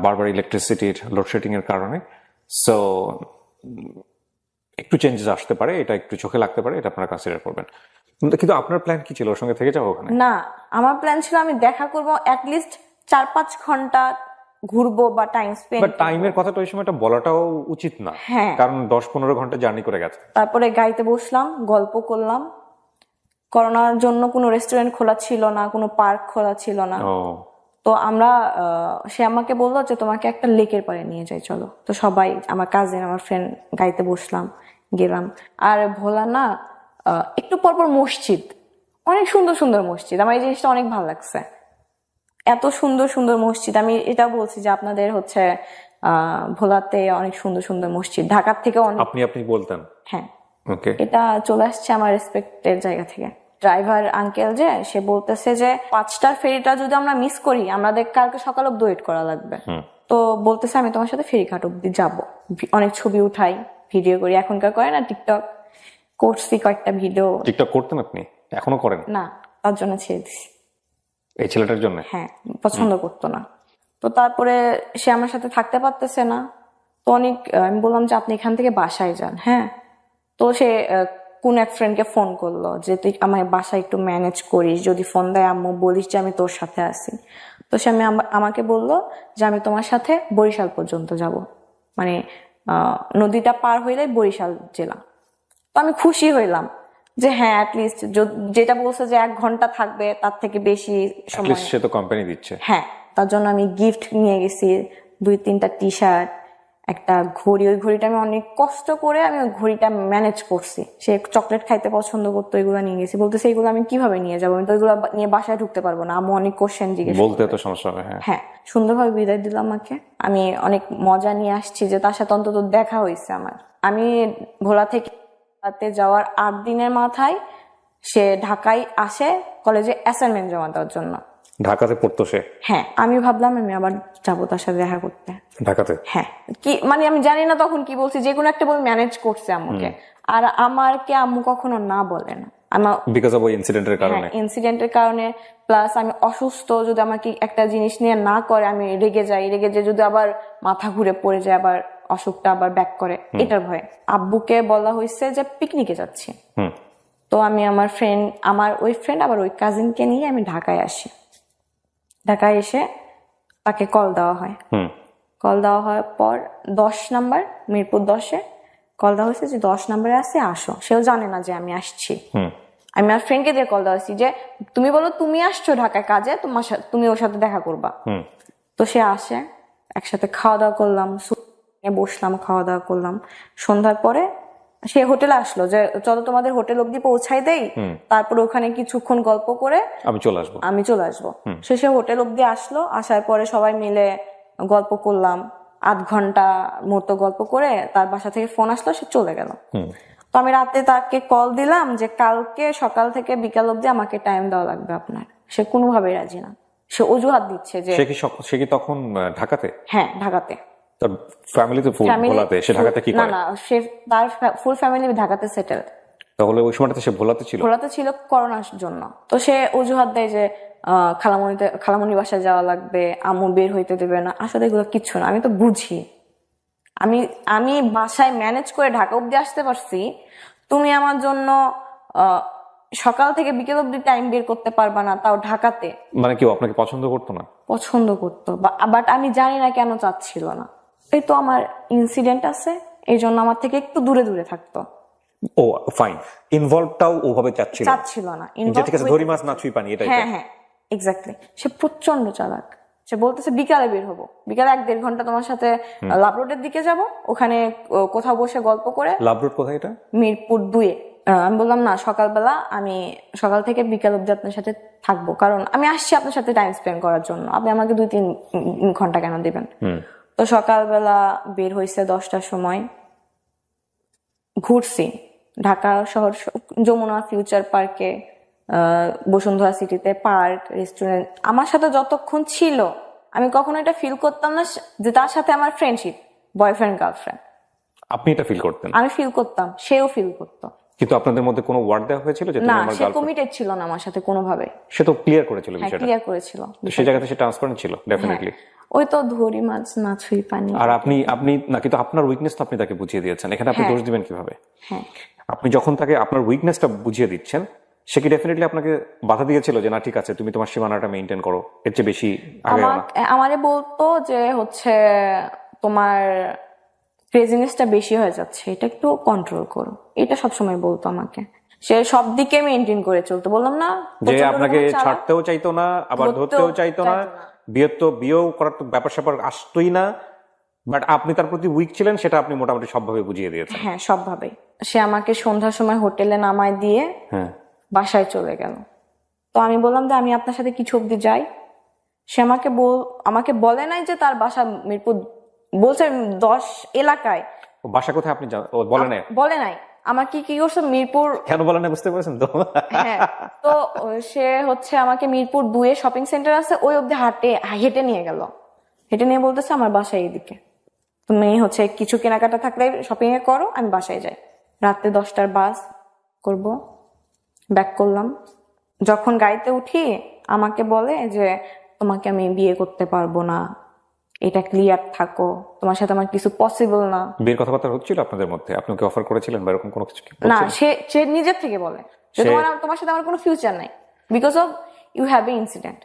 বারবার ইলেকট্রিসিটির লোডশেডিং এর কারণে। সো একটু চেঞ্জেস আসতে পারে, এটা একটু চোখে লাগতে পারে, এটা আপনারা কনসিডার করবেন। কিন্তু আপনার প্ল্যান কি ছিল? ওর সঙ্গে থেকে যাবো ওখানে? না, আমার প্ল্যান ছিল আমি দেখা করবো, অ্যাটলিস্ট 4-5 ঘন্টা ঘুরবো বা টাইম স্পেন্ড। বাট টাইমের কথাটা ওই সময়টা বলাটাও উচিত না, হ্যাঁ। কারণ 10-15 ঘন্টা জার্নি করে গেছে। তারপরে গাড়িতে বসলাম, গল্প করলাম। করোনার জন্য কোনো রেস্টুরেন্ট খোলা ছিল না, কোনো পার্ক খোলা ছিল না। তো আমরা সে আমাকে বললো যে তোমাকে একটা লেকের পাড়ে নিয়ে যাই, চলো। তো সবাই, আমার কাজিন, আমার ফ্রেন্ড, গাড়িতে বসলাম, গেলাম। আর ভোলা না, একটু পরপর মসজিদ, অনেক সুন্দর সুন্দর মসজিদ। আমার এই জিনিসটা অনেক ভালো লাগছে, এত সুন্দর সুন্দর মসজিদ। আমি এটা বলছি যে আপনাদের হচ্ছে ভোলাতে অনেক সুন্দর সুন্দর মসজিদ, ঢাকার থেকে অনেক। আপনি বলতেন? হ্যাঁ, ওকে। এটা চলে আসছে আমার রেসপেক্টের জায়গা থেকে। ড্রাইভার আঙ্কেল যে, সে বলতেছে যে 5টার ফেরিটা যদি আমরা মিস করি, আমাদের কালকে সকাল অব্দি ওয়েট করা লাগবে। তো বলতেছে আমি তোমার সাথে ফেরি ঘাট অব্দি যাবো, অনেক ছবি উঠাই, ভিডিও করি। এখনকার করে না টিকটক, করছি কয়েকটা ভিডিও। টিকটক করতেন আপনি? এখনো করেন? না, তার জন্য ছেড়ে দিছি। এই ছেলেটার জন্য? হ্যাঁ, পছন্দ করতো না। তো তারপরে সে আমার সাথে থাকতে পারতেছে না, তো অনেক আমি বললাম যে আপনি এখান থেকে বাসায় যান। হ্যাঁ, তো সে কোন এক ফ্রেন্ডকে ফোন করলো যে তুই আমার বাসায় একটু ম্যানেজ করিস, যদি ফোন দেয় আম্মু বলিস যে আমি তোর সাথে আছি। তো সে আমাকে বললো যে আমি তোমার সাথে বরিশাল পর্যন্ত যাব, মানে নদীটা পার হইলে বরিশাল জেলা। তো আমি খুশি হইলাম যে হ্যাঁ, অ্যাটলিস্ট যেটা বলছে যে 1 ঘন্টা থাকবে, তার থেকে বেশি সময় সে তো কোম্পানি দিচ্ছে। হ্যাঁ, তার জন্য আমি গিফট নিয়ে গেছি, 2-3টা টি-শার্ট, একটা ঘড়ি। ওই ঘড়িটা আমি অনেক কষ্ট করে আমি ওই ঘড়িটা ম্যানেজ করছি। সে চকলেট খাইতে পছন্দ করতো, এগুলো নিয়ে গেছি। বলতেছে এগুলো আমি কিভাবে নিয়ে যাবো, আমি তো এগুলো নিয়ে বাসায় ঢুকতে পারবো না। আমি অনেক কোশ্চেন জিজ্ঞেস বলতে তো সমস্যা হবে। হ্যাঁ, সুন্দরভাবে বিদায় দিল আমাকে। আমি অনেক মজা নিয়ে আসছি যে তার সাথে অন্তত দেখা হয়েছে আমার। আমি ভোলা থেকে যাওয়ার 8 দিনের মাথায় সে ঢাকায় আসে কলেজে অ্যাসাইনমেন্ট জমা দেওয়ার জন্য। ঢাকাতে পড়তো সে? হ্যাঁ, আমি ভাবলাম আমি আবার যাবো তার সাথে দেখা করতে ঢাকাতে। হ্যাঁ, কি মানে আমি জানি না তখন কি বলছি, যে কোনো একটা বলে ম্যানেজ করছে আম্মুকে। আর আমারকে আম্মু কখনো না বলে না, আমার বিকজ অফ ওই ইনসিডেন্টের কারণে। ইনসিডেন্টের কারণে, প্লাস আমি অসুস্থ, যদি আমাকে একটা জিনিস নিয়ে না করে আমি রেগে যাই, রেগে যে যদি আবার মাথা ঘুরে পড়ে যায়, আবার অসুখটা আবার ব্যাক করে, এটার ভয়ে। আব্বুকে বলা হয়েছে যে পিকনিকে যাচ্ছি। তো আমি আমার ওই ফ্রেন্ড আবার ওই কাজিনকে নিয়ে আমি ঢাকায় আসি। ঢাকায় এসে তাকে কল দেওয়া হয়। কল দেওয়া হওয়ার পর 10 নাম্বার, মিরপুর 10-এ কল দেওয়া হয়েছে যে 10 নম্বরে আছে, আসো। সেও জানে না যে আমি আসছি। আমি আমার ফ্রেন্ডকে দিয়ে কল দেওয়া হয়েছি যে তুমি বলো তুমি আসছো ঢাকায় কাজে, তুমি ওর সাথে দেখা করবা। তো সে আসে, একসাথে খাওয়া দাওয়া করলাম, বসলাম, খাওয়া দাওয়া করলাম। সন্ধ্যার পরে সে হোটেলে আসলো যে চলো তোমাদের হোটেল অব্দি পৌঁছাই দেই, তারপর ওখানে কিছুক্ষণ গল্প করে আমি চলে আসবো। আমি চলে আসবো। সে হোটেল অব্দি আসলো, আসার পরে সবাই মিলে গল্প করলাম, 8 ঘন্টা মতো গল্প করে তার বাসা থেকে ফোন আসলো, সে চলে গেল। তো আমি রাতে তাকে কল দিলাম যে কালকে সকাল থেকে বিকাল অব্দি আমাকে টাইম দেওয়া লাগবে আপনার। সে কোনোভাবেই রাজি না, সে অজুহাত দিচ্ছে যে সে কি তখন ঢাকাতে? হ্যাঁ, ঢাকাতে। তার ফ্যামিলি তো ভোলাতে, সে ঢাকাতে কি না করে? না, সে তার ফুল ফ্যামিলি ঢাকাতে সেটেল। তাহলে ওই সময়টাতে সে ভোলাতে ছিল? ভোলাতে ছিল করোনার জন্য। তো সে অজুহাত দেয় যে খালামণি বাসায় যাওয়া লাগবে, আম্মু বের হইতে দেবে না। আসলে এগুলো কিচ্ছু না, আমি তো বুঝি। আমি বাসায় ম্যানেজ করে ঢাকা অব্দি আসতে পারছি, তুমি আমার জন্য সকাল থেকে বিকেল অব্দি টাইম বের করতে পারবা না, তাও ঢাকাতে। মানে কেউ আপনাকে পছন্দ করতো না? পছন্দ করতো, বাট আমি জানি না কেন চাচ্ছিল না। এই তো আমার ইনসিডেন্ট আছে, এই জন্য আমার থেকে একটু দূরে দূরে থাকতো। ও ফাইন, ইনভলভটাও ওভাবে চাচ্ছিল না, যে ঠিক আছে ধরি মাছ না ছুঁই পানি, এটাই। হ্যাঁ হ্যাঁ, এক্স্যাক্টলি। সে প্রচন্ড চালাক। সে বলতেছে বিকালে বের হবো, বিকালে 1-1.5 ঘন্টা তোমার সাথে লাভ রোডের দিকে যাব, ওখানে কোথাও বসে গল্প করে। লাভ রোড কোথায় এটা? মিরপুর 2-এ। আমি বললাম না, সকালবেলা আমি সকাল থেকে বিকাল অব্দি আপনার সাথে থাকবো, কারণ আমি আসছি আপনার সাথে টাইম স্পেন্ড করার জন্য, আপনি আমাকে 2-3 ঘন্টা কেন দিবেন। তো সকালবেলা বের হয়েছে 10টার সময়, ঘুরছি ঢাকা শহর, যমুনা ফিউচার পার্কে, বসুন্ধরা সিটিতে, পার্ক, রেস্টুরেন্ট। আমার সাথে যতক্ষণ ছিল আমি কখনো এটা ফিল করতাম না যে তার সাথে আমার ফ্রেন্ডশিপ, বয়ফ্রেন্ড গার্লফ্রেন্ড। আপনি এটা ফিল করতেন? আমি ফিল করতাম, সেও ফিল করতো। কিন্তু আপনাদের মধ্যে কোনো ওয়ার্ড দেওয়া হয়েছিল যে তুমি না, আমার সে কমিটেড ছিল না আমার সাথে কোনোভাবে। সে তো ক্লিয়ার করেছিল বিষয়টা। ক্লিয়ার করেছিল, সে জায়গাতে সে ট্রান্সপারেন্ট ছিল ডেফিনেটলি। ওই তো ধরি মাছ না ছুঁই পানি। আর আপনি না, কিন্তু আপনার উইকনেস তো আপনি তাকে বুঝিয়ে দিয়েছেন, এখানে আপনি দোষ দিবেন কিভাবে? হ্যাঁ, আপনি যখন তাকে আপনার উইকনেসটা বুঝিয়ে দিচ্ছেন, সে কি ডেফিনেটলি আপনাকে বাধা দিয়েছিল যে না ঠিক আছে তুমি তোমার সীমানাটা মেইনটেইন করো, এর চেয়ে বেশি আগে না? আমারে বলতো যে হচ্ছে তোমার ক্রেজিনেসটা বেশি হয়ে যাচ্ছে, এটা একটু কন্ট্রোল করো, এটা সবসময় বলতো আমাকে। সে সব দিকে মেনটেন করে চলতো, বললাম না, যে আপনাকে ছাড়তেও চাইতো না, আবার ধরতেও চাইতো না, বিয়েও করার তো ব্যাপার স্যাপার আসতোই না, বাট আপনি তার প্রতি উইক ছিলেন, সেটা আপনি মোটামুটি সবভাবে বুঝিয়ে দিয়েছেন। হ্যাঁ, সবভাবে। সে আমাকে সন্ধ্যার সময় হোটেলে নামায় দিয়ে বাসায় চলে গেল। তো আমি বললাম যে আমি আপনার সাথে কিছু অব্দি যাই। সে আমাকে বলে নাই যে তার বাসা মিরপুর, বলছে 10 এলাকায়। বাসা কোথায় আপনি বলে নাই। আমার কি করছে, মিরপুর কেন বলে না বুঝতে পারছেন তো? হ্যাঁ, তো সে হচ্ছে আমাকে মিরপুর 2-এ শপিং সেন্টার আছে, ওই অব্দি হেঁটে নিয়ে গেল। হেঁটে নিয়ে বলতেছে আমার বাসায় এইদিকে, তুমি হচ্ছে কিছু কেনাকাটা থাকলে শপিং এ করো, আমি বাসায় যাই। রাতে 10টার বাস করব, ব্যাক করলাম। যখন গাড়িতে উঠি আমাকে বলে যে তোমাকে আমি বিয়ে করতে পারবো না, এটা ক্লিয়ার থাকো, তোমার সাথে আমার কিছু পসিবল না। বিয়ের কথাবার্তা হচ্ছিল আপনাদের মধ্যে? আপনি ওকে অফার করেছিলেন বা এরকম কোনো কিছু? না, সে নিজের থেকে বলে যে তোমার সাথে আমার কোনো ফিউচার নাই, because of you have a incident.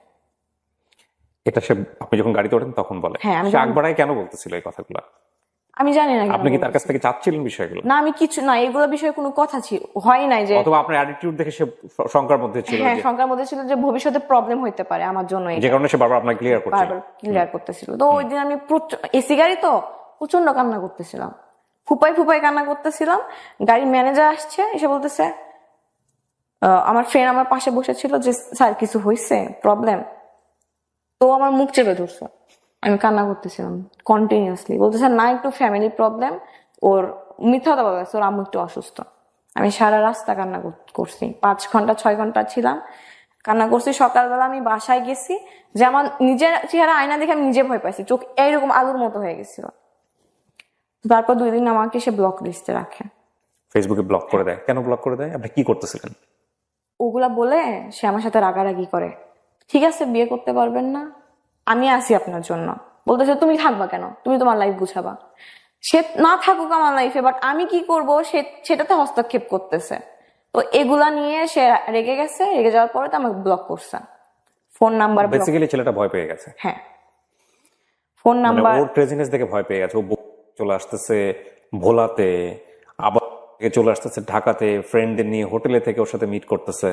এটা সে আপনি যখন গাড়িতে ওঠেন তখন বলে? হ্যাঁ, সে আগবাড়ায় কেন বলতেছিল এই কথাগুলো? আমি জানি না। আপনি কি তার কাছ থেকে চাচ্ছিলেন বিষয়গুলো? না, আমি কিছু না, এগুলো বিষয়ে কোনো কথা হয় নাই। যে অথবা আপনার অ্যাটিটিউড দেখে সে শঙ্কার মধ্যে ছিল? হ্যাঁ, শঙ্কার মধ্যে ছিল যে ভবিষ্যতে প্রবলেম হইতে পারে আমার জন্য, যে কারণে সে বারবার আপনাকে ক্লিয়ার করতেছিল। তো ওই দিন আমি এসি গাড়ি তো প্রচন্ড কান্না করতেছিলাম, ফুপাই কান্না করতেছিলাম। গাড়ির ম্যানেজার আসছে, এসে বলতেছে, আমার ফ্রেন্ড আমার পাশে বসেছিল, যে স্যার কিছু হয়েছে, প্রবলেম? তো আমার মুখ চেপে ধরছে, আমি কান্না করতেছিলাম কন্টিনিউয়াসলি। বলতেছে না, একটু ফ্যামিলি প্রবলেম, ওর মিথ্যা কথা বলছে, ওর আম্মু একটু অসুস্থ। আমি সারা রাস্তা কান্না করছি, 5 ঘন্টা 6 ঘন্টা ছিলাম, কান্না করছি। সকালবেলা আমি বাসায় গেছি, যে আমার নিজের চেহারা আয়না দেখে আমি নিজে ভয় পাইছি, চোখ এইরকম আলুর মতো হয়ে গেছিল। তারপর 2 দিন আমাকে সে ব্লক লিস্টে রাখে। ফেসবুকে ব্লক করে দেয়? কেন ব্লক করে দেয়? আপনি কি করতেছিলেন? ওগুলা বলে সে আমার সাথে রাগারাগি করে। ঠিক আছে, বিয়ে করতে পারবেন না, আমি আছি আপনার জন্য। বলতেছে তুমি থাকবা কেন, তুমি তোমার লাইফ গুছাবা। সে না থাকুক আমার লাইফে, বাট আমি কি করব সেটাতে হস্তক্ষেপ করতেছে। তো এগুলা নিয়ে সে রেগে গেছে, রেগে যাওয়ার পরে তো আমাকে ব্লক করছে, ফোন নাম্বার। বেসিক্যালি ছেলেটা ভয় পেয়ে গেছে। হ্যাঁ, ফোন নাম্বার, ওর ক্রেজিনেস দেখে ভয় পেয়ে গেছে। ও চলে আসতেছে ভোলাতে, আবার চলে আসতেছে ঢাকাতে, ফ্রেন্ডদের নিয়ে হোটেলে থেকে ওর সাথে মিট করতেছে।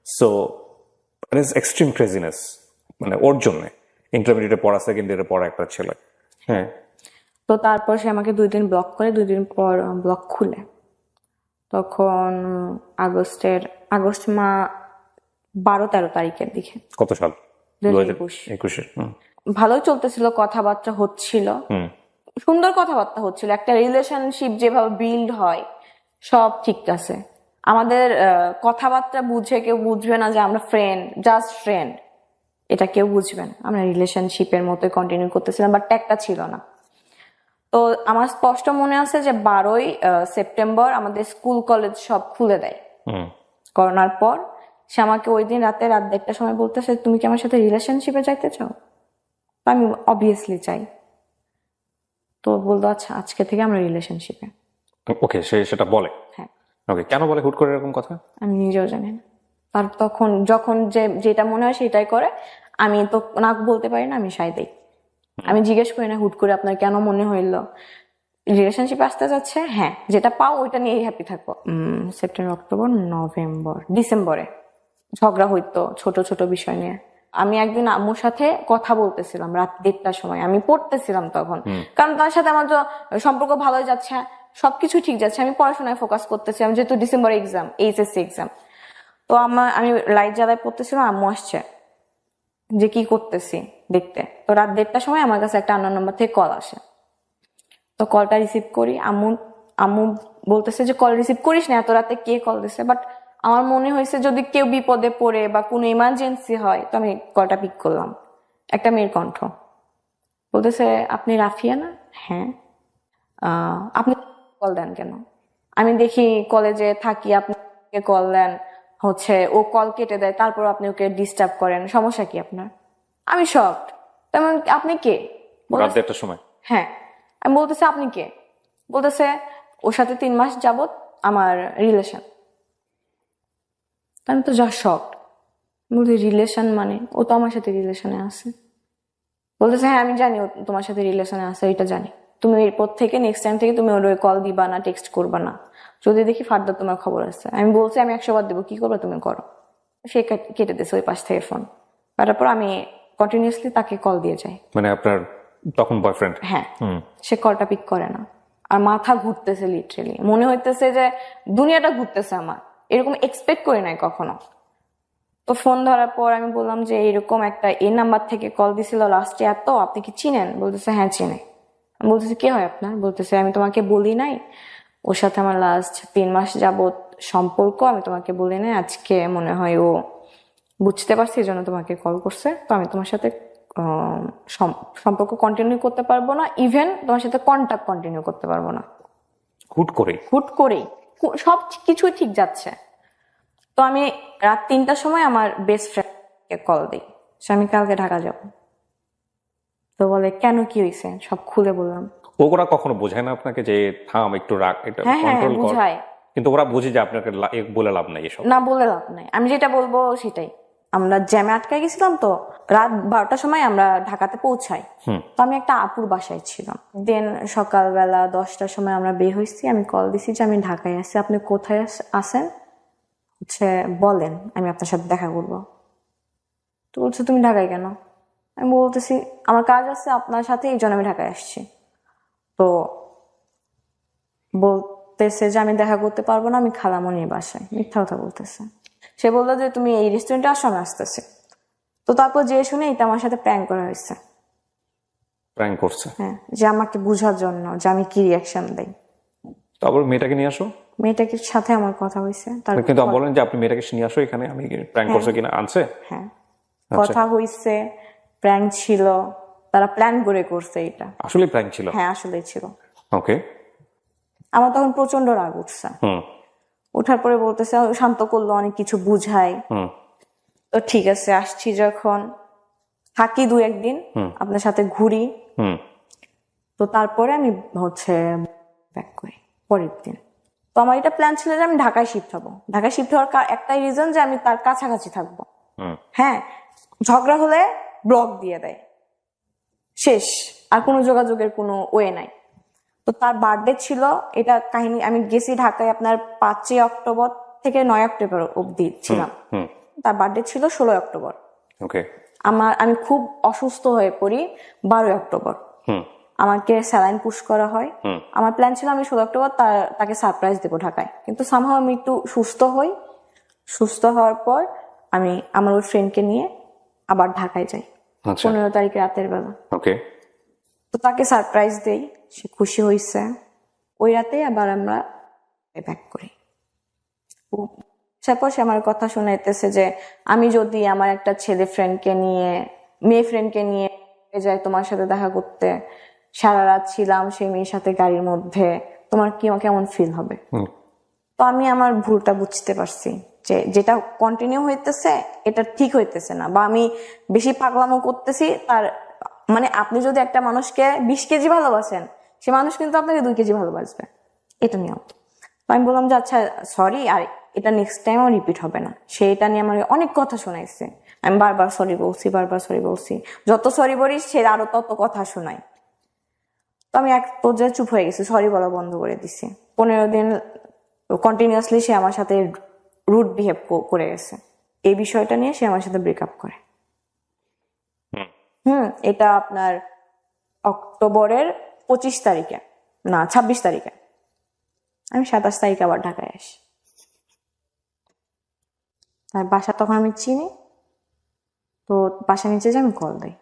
সো এক্সট্রিম ক্রেজিনেস, মানে ওর জন্য ইন্টারমিডিয়েটে পড়া, সেকেন্ড ইয়ারে পড়া একটা ছেলে। হ্যাঁ, তো তারপর সে আমাকে 2 দিন ব্লক করে, 2 দিন পর ব্লক খুলে। তখন আগস্ট 12-13 তারিখের দিকে, কত সাল? 2021। 2021 ভালোই চলতেছিল, কথাবার্তা হচ্ছিল, সুন্দর কথাবার্তা হচ্ছিল। একটা রিলেশনশিপ যেভাবে বিল্ড হয় সব ঠিক আছে। আমাদের কথাবার্তা বুঝে কেউ বুঝবে না যে আমরা ফ্রেন্ড, জাস্ট ফ্রেন্ড, এটা কেউ বুঝবে না। আমরা রিলেশনশিপের মতোই কন্টিনিউ করতেছিলাম, বাট একটা ছিল না। তো আমার স্পষ্ট মনে আছে যে 12ই সেপ্টেম্বর আমাদের স্কুল কলেজ সব খুলে দেয় করোনার পর। সে আমাকে ওই দিন রাত 1:30টার সময় বলতেছে, তুমি কি আমার সাথে রিলেশনশিপে যাইতে চাও? তো আমি অবভিয়াসলি চাই। তো বলতো আচ্ছা আজকে থেকে আমরা রিলেশনশিপে। ওকে, সেটা বলে? হ্যাঁ। ওকে, কেন বলে হুট করে এরকম কথা? আমি নিজেও জানি না। তার তখন যখন যেটা মনে হয় সেটাই করে। আমি তো না বলতে পারি না, আমি সাই দেই। আমি জিজ্ঞেস করি না হুট করে আপনার কেন মনে হইলো রিলেশনশিপ আসতে যাচ্ছে। হ্যাঁ, যেটা পাও ওইটা নিয়েই হ্যাপি থাকো। সেপ্টেম্বর, অক্টোবর, নভেম্বর, ডিসেম্বরে ঝগড়া হইতো ছোট ছোট বিষয় নিয়ে। আমি একদিন আম্মুর সাথে কথা বলতেছিলাম রাত 1:30টার সময়, আমি পড়তেছিলাম তখন, কারণ তার সাথে আমার তো সম্পর্ক ভালোই যাচ্ছে, সবকিছু ঠিক যাচ্ছে, আমি পড়াশোনায় ফোকাস করতেছিলাম, যেহেতু ডিসেম্বর এক্সাম, এইচএসসি এক্সাম। তো আমি লাইট জ্বালায় পড়তেছিলাম, আম্মু আসছে যে কি করতেছি দেখতে। তো রাত 1:30টার সময় আমার কাছে একটা আননোন নাম্বার থেকে কল আসে। তো কলটা রিসিভ করি, আম্মু বলতেছে যে কল রিসিভ করিস না, এত রাতে কে কল দিছে। বাট আমার মনে হয়েছে যদি কেউ বিপদে পড়ে বা কোনো ইমার্জেন্সি হয়, তো আমি কলটা পিক করলাম। একটা মেয়ের কণ্ঠ বলতেছে, আপনি রাফিয়া না? হ্যাঁ। আপনি কল দেন কেন? আমি দেখি কলেজে থাকি, আপনি কল দেন, হচ্ছে ও কল কেটে দেয়, তারপর আপনি ওকে ডিস্টার্ব করেন, সমস্যা কি আপনার? আমি শকড। তেমন আপনি কে? রাত 1:30টার সময়? হ্যাঁ। আমি বলতেছে আপনি কে? বলতেছে ওর সাথে 3 মাস যাবত আমার রিলেশন। আমি তো যা শকড। বলতে রিলেশন মানে? ও তো আমার সাথে রিলেশনে আছে। বলতেছে হ্যাঁ আমি জানি ও তোমার সাথে রিলেশনে আছে, এটা জানি। তুমি এরপর থেকে নেক্সট টাইম থেকে তুমি ওর কল দিবা না, টেক্সট করবা না, যদি দেখি ফার্দার তোমার খবর আছে। আমি বলছি আমি 100 বার দেবো, কি করবো তুমি করো। সে কেটে দিয়েছে ওই পাশ থেকে ফোন। তারপর আমি কন্টিনিউসলি তাকে কল দিয়ে যাই। মানে আপনার তখন বয়ফ্রেন্ড? হ্যাঁ। সে কলটা পিক করে না, আর মাথা ঘুরতেছে, লিটারেলি মনে হইতেছে যে দুনিয়াটা ঘুরতেছে আমার। এরকম এক্সপেক্ট করি নাই কখনো। তো ফোন ধরার পর আমি বললাম যে এরকম একটা এই নাম্বার থেকে কল দিছিল লাস্টে, এত আপনি কি চিনেন? বলতেছে হ্যাঁ চিনে। আমি বলতেছি কে হয় আপনার? বলতেছে আমি তোমাকে বলি নাই, ওর সাথে আমার লাস্ট 3 মাস যাবত সম্পর্ক, আমি তোমাকে বলি নাই, আজকে মনে হয় ও বুঝতে পারছি, এই জন্য তোমাকে কল করছে। তো আমি তোমার সাথে সম্পর্ক কন্টিনিউ করতে পারবো না, ইভেন তোমার সাথে কন্টাক্ট কন্টিনিউ করতে পারবো না। হুট করেই সব কিছুই ঠিক যাচ্ছে। তো আমি রাত 3টার সময় আমার বেস্ট ফ্রেন্ডকে কল দিই, আমি কালকে ঢাকা যাব। তো বলে কেন, কি হয়েছে? সব খুলে বললাম। ওরা কখনো বোঝায় না আপনাকে যে থাম একটু রাখ, এটা কন্ট্রোল কর? বুঝায়, কিন্তু ওরা বুঝে যে আপনাকে বলে লাভ নাই, এসব না বলে লাভ নাই, আমি যেটা বলবো সেটাই। আমরা জ্যামে আটকায় গেছিলাম, তো রাত 12টার সময় আমরা ঢাকাতে পৌঁছাই। তো আমি একটা আপুর বাসায় ছিলাম। দেন সকালবেলা 10টার সময় আমরা বের হয়েছি, আমি কল দিছি যে আমি ঢাকায় আছি, আপনি কোথায় আছেন, হচ্ছে বলেন, আমি আপনার সাথে দেখা করবো। তো বলছে তুমি ঢাকায় কেন? আমি বলতেছি আমার কাজ আছে আপনার সাথে, এই জন্য আমি ঢাকায় আসছি। তো বলতেছে যে আমি দেখা করতে পারবো না, আমি খালামণির বাসায়। মিথ্যা কথা বলতেছে। সে বললো যে তুমি এই রেস্টুরেন্টে আসো, আমি আসতেছি। তো তারপর যে শুনে এটা আমার সাথে প্র্যাঙ্ক করা হয়েছে। প্র্যাঙ্ক করছে? হ্যাঁ, যে আমাকে বোঝার জন্য যে আমি কি রিয়াকশন দেই। তারপর মেয়েটাকে নিয়ে আসো? মেয়েটাকে সাথে আমার কথা হয়েছে। কিন্তু বলেন যে আপনি মেয়েটাকে নিয়ে আসো এখানে, আমি প্র্যাঙ্ক করছে কিনা আনছে? হ্যাঁ, কথা হয়েছে, প্র্যাঙ্ক ছিল, তারা প্ল্যান করে করছে এটা। আসলে প্র্যাঙ্ক ছিল? হ্যাঁ আসলেই ছিল। ওকে। আমার তখন প্রচন্ড রাগ উঠছে। ওঠার পরে বলতেছে, শান্ত করলো, অনেক কিছু বুঝাই। তো ঠিক আছে, আসছি যখন, থাকি 2-1 দিন, আপনার সাথে ঘুরি। তো তারপরে আমি হচ্ছে ব্যাক করি পরের দিন। তো আমার এটা প্ল্যান ছিল যে আমি ঢাকায় শিফট হবো। ঢাকায় শিফট হওয়ার একটাই রিজন যে আমি তার কাছাকাছি থাকবো। হ্যাঁ, ঝগড়া হলে ব্লক দিয়ে দেয়, শেষ, আর কোনো যোগাযোগের কোনো ওয়ে নাই। তো তার বার্থডে ছিল, এটা কাহিনী। আমি গেছি ঢাকায় আপনার 5ই অক্টোবর থেকে 9 অক্টোবর অব্দি ছিলাম। তার বার্থডে ছিল 16 অক্টোবর। ওকে। আমি খুব অসুস্থ হয়ে পড়ি 12 অক্টোবর। আমাকে স্যালাইন পুশ করা হয়। আমার প্ল্যান ছিল আমি 16 অক্টোবর তাকে সারপ্রাইজ দেবো ঢাকায়, কিন্তু সামহাও আমি একটু সুস্থ হই। সুস্থ হওয়ার পর আমি আমার ওই ফ্রেন্ডকে নিয়ে আবার ঢাকায় যাই আচ্ছা 15 তারিখ রাতের বেলা। ওকে তো তাকে সারপ্রাইজ দেই, সে খুশি হয়েছে। ওই রাতে আবার আমরা ব্যাক করি। তারপর সে আমার কথা শোনাইতেছে যে আমি যদি আমার একটা ছেলে ফ্রেন্ডকে নিয়ে মেয়ে ফ্রেন্ডকে নিয়ে যাই তোমার সাথে দেখা করতে, সারা রাত ছিলাম সেই মেয়ের সাথে গাড়ির মধ্যে, তোমার কি কেমন ফিল হবে? তো আমি আমার ভুলটা বুঝতে পারছি যে যেটা কন্টিনিউ হইতেছে এটা ঠিক হইতেছে না, বা আমি বেশি পাগলামো করতেছি। তার মানে আপনি যদি একটা মানুষকে 20 কেজি ভালোবাসেন, সে মানুষ কিন্তু আপনাকে 2 কেজি ভালোবাসবে, এটা নিয়ম। তো আমি বললাম যে আচ্ছা সরি, আর এটা নেক্সট টাইমও রিপিট হবে না। সে এটা নিয়ে আমার অনেক কথা শোনাইছে, আমি বারবার সরি বলছি, বারবার সরি বলছি। যত সরি বলি সে আরো তত কথা শোনায়। তো আমি এক পর্যায়ে চুপ হয়ে গেছি, সরি বলা বন্ধ করে দিছি। 15 দিন কন্টিনিউয়াসলি সে আমার সাথে রুড বিহেভ করে গেছে। এই বিষয়টা নিয়ে সে আমার সাথে ব্রেকআপ করে। এটা আপনার অক্টোবরের 25 তারিখে, না 26 তারিখে। আমি 27 তারিখে আবার ঢাকায় আসি। তার বাসা তখন আমি চিনি। তো বাসা নিচে যে আমি কল দিই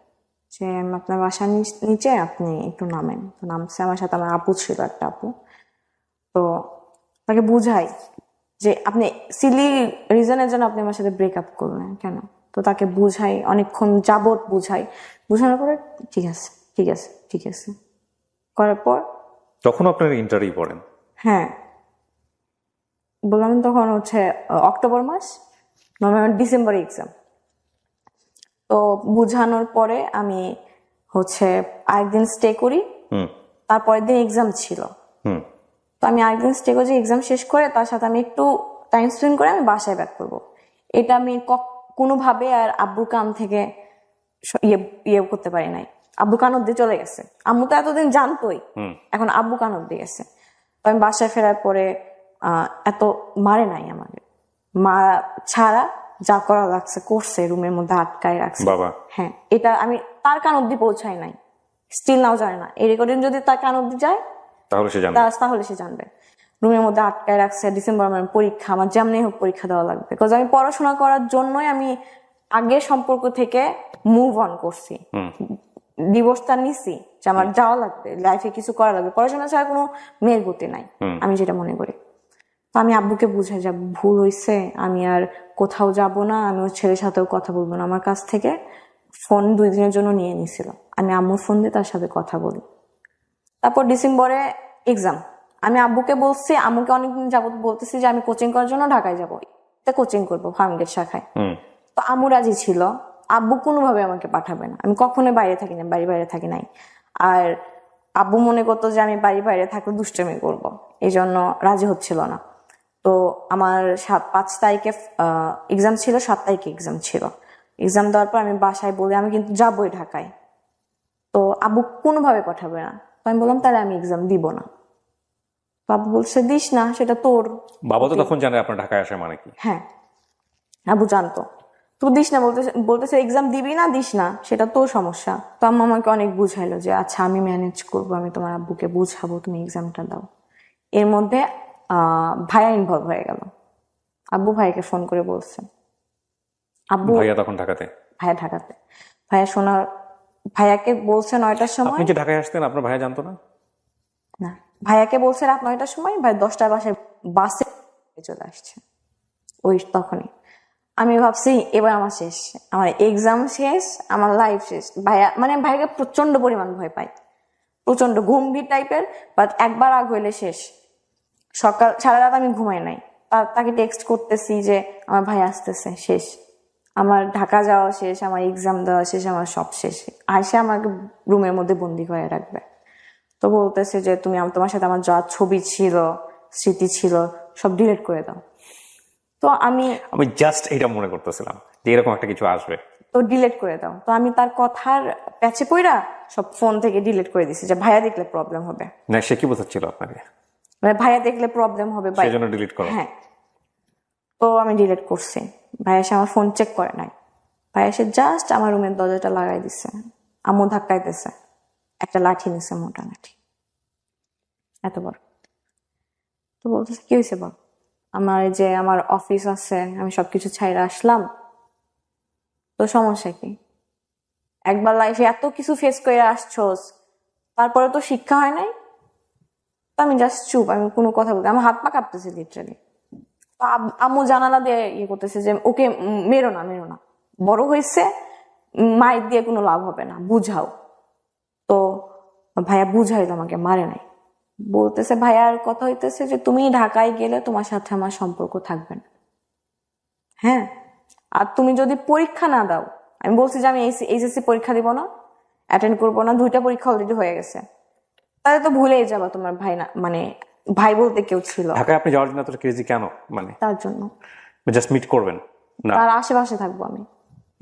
যে আপনার বাসা নিচে আপনি একটু নামেন। তো নামছে, আমার সাথে আমার আপু ছিল, একটা আপু। তো তাকে বুঝাই যে আপনি সিলি রিজনের জন্য আপনি আমার সাথে ব্রেকআপ করবেন কেন। তো তাকে বুঝাই, অনেকক্ষণ যাবত বুঝাই। বুঝানোর পরে ঠিক আছে ঠিক আছে ঠিক আছে করার পর তখন আপনার ইন্টারভিউ পড়েন? হ্যাঁ বললাম, তখন হচ্ছে অক্টোবর মাস, নভেম্বর ডিসেম্বরে এক্সাম। তো বুঝানোর পরে আমি হচ্ছে আরেকদিন স্টে করি, তারপরের দিন এক্সাম ছিল। তো আমি আরেকদিন স্টে করি, এক্সাম শেষ করে তার সাথে আমি একটু টাইম স্পেন্ড করে আমি বাসায় ব্যাক করবো। এটা আমি কোনোভাবে আর আব্বুর কান থেকে ইয়ে করতে পারি নাই। আব্বু কান অব্দি চলে গেছে, আম্মু তো এতদিন জানতোই, এখন আব্বু কান অব্দি গেছে। তো আমি বাসায় ফেরার পরে এত মারে নাই আমাকে, মা ছাড়া যা করা লাগছে করছে, রুমের মধ্যে আটকায় রাখছে। বাবা হ্যাঁ, এটা আমি তার কান অব্দি পৌঁছাই নাই, স্টিল নাও জানে না। এই রেকর্ডিং যদি তার কান অব্দি যায় তাহলে সে জানবে। রুমের মধ্যে আটকায় রাখছে। ডিসেম্বর আমার পরীক্ষা, আমার যেমনি হোক পরীক্ষা দেওয়া লাগবে, বিকজ আমি পড়াশোনা করার জন্যই আমি আগের সম্পর্ক থেকে মুভ অন করছি, ডিভোর্সটা নিছি যে আমার যাওয়া লাগবে, লাইফে কিছু করা লাগবে, পড়াশোনা ছাড়া কোনো মেয়ের গতি নাই, আমি যেটা মনে করি। তো আমি আব্বুকে বুঝাই যে ভুল হয়েছে, আমি আর কোথাও যাব না, আমি ওর ছেলের সাথেও কথা বলবো না। আমার কাছ থেকে ফোন 2 দিনের জন্য নিয়ে নিছিল, আমি আম্মুর ফোন দিয়ে তার সাথে কথা বলি। তারপর ডিসেম্বরে এক্সাম। আমি আব্বুকে বলছি, আম্মুকে অনেকদিন যাবত বলতেছি যে আমি কোচিং করার জন্য ঢাকায় যাবো, কোচিং করবো ফার্মগেট শাখায়। তো আম্মু রাজি ছিল, আব্বু কোনোভাবে আমাকে পাঠাবে না, আমি কখনোই বাইরে থাকি না, বাইরে থাকি নাই। আর আব্বু মনে করতো যে আমি বাইরে থাকলে দুষ্টুমি করবো, এই জন্য রাজি হচ্ছিল না। তো আমার 5 তারিখে এক্সাম ছিল, 7 তারিখে এক্সাম ছিল। এক্সাম দেওয়ার পর আমি বাসায় বলি আমি কিন্তু যাবোই ঢাকায়। তো আব্বু কোনোভাবে পাঠাবে না। তো আমি বললাম তাহলে আমি এক্সাম দিব না। বাবু বলছে দিস না, সেটা তোর। বাবা তো তখন জানে আপনার ঢাকায় আসা মানে কি? হ্যাঁ, আব্বু জানতো। তুই দিস না বলতেছে এক্সাম দিবি না, দিস না, সেটা তোর সমস্যা। তো আম্মা আমাকে অনেক বুঝাইলো যে আচ্ছা আমি ম্যানেজ করবো, আমি তোমার আব্বুকে বুঝাবো, তুমি এক্সামটা দাও। এর মধ্যে ভাইয়া ইনভলভ হয়ে গেল। আব্বু ভাইকে ফোন করে বলছে, আব্বু ভাইয়া তখন ঢাকাতে? ভাইয়া ঢাকাতে। ভাইয়াকে বলছে 9টার সময়। আপনি কি ঢাকায় আসতেন, আপনার ভাইয়া জানতো না? না, ভাইয়াকে বলছে রাত 9টার সময়, ভাই 10টার বাসে চলে আসছে। ওই তখনই আমি ভাবছি এবার আমার শেষ, আমার এক্সাম শেষ, আমার লাইফ শেষ। ভাইয়াকে প্রচন্ড পরিমাণ ভয় পাই, প্রচন্ড গম্ভীর টাইপের। বাট একবার আগ হইলে শেষ। সকাল সারা রাত আমি ঘুমাই নাই, তাকে টেক্সট করতেছি যে আমার ভাই আসতেছে, শেষ, আমার ঢাকা যাওয়া শেষ, আমার এক্সাম দেওয়া শেষ, আমার সব শেষ। আইসে আমাকে রুমের মধ্যে বন্দি করে রাখবে। তো বলতেছে যে তুমি তোমার সাথে আমার যা ছবি ছিল, স্মৃতি ছিল, সব ডিলিট করে দাও। তো আমি জাস্ট এটা মনে করতেছিলাম যে এরকম একটা কিছু আসবে, তো ডিলিট করে দাও। তো আমি তার কথার প্যাচে পইরা সব ফোন থেকে ডিলিট করে দিছি যে ভাইয়া দেখলে প্রবলেম হবে। না সে কি বোঝাচ্ছিল আপনাকে? মানে ভাইয়া দেখলে প্রবলেম হবে, সেই জন্য ডিলিট করো? হ্যাঁ। তো আমি ডিলিট করছি। ভাইয়া এসে আমার ফোন চেক করে নাই, ভাইয়া এসে জাস্ট আমার রুমের দরজাটা লাগাই দিছে। আম্মু ধাক্কাইতেছে, একটা লাঠি নিছে, মোটা লাঠি, এত বড়। তো বলতেছে কি হয়েছে বল, আমার এই যে আমার অফিস আছে, আমি সবকিছু ছাইরা আসলাম, তো সমস্যা কি? একবার লাইফে এত কিছু ফেস করে আসছোস, তারপরে তো শিক্ষা হয় নাই। তো আমি জাস্ট চুপ, আমি কোনো কথা বলতে, আমার হাত পা কাঁপতেছে লিটারালি। তো আম্মু জানালা দিয়ে ইয়ে করতেছে যে ওকে মেরো না, মেরো না, বড় হয়েছে, মায়ের দিয়ে কোনো লাভ হবে না, বুঝাও। তো ভাইয়া বুঝাইলো, আমাকে মারে নাই। বলতেছে ভাইয়ার কথা হইতেছে যে তুমি ঢাকায় গেলে তোমার সাথে আমার সম্পর্ক থাকবে না, হ্যাঁ, আর তুমি যদি পরীক্ষা না দাও, আমি বলছি যে আমি এইচএসসি পরীক্ষা দিব না, অ্যাটেন্ড করবো না, 2টা পরীক্ষা অলরেডি হয়ে গেছে, তাহলে তো ভুলেই যাবা তোমার ভাই না, মানে ভাই বলতে কেউ ছিল। ঢাকায় আপনি যাওয়ার জন্য এত ক্রেজি কেন? মানে তার জন্য জাস্ট মিট করবেন না? তার আশেপাশে থাকবো আমি,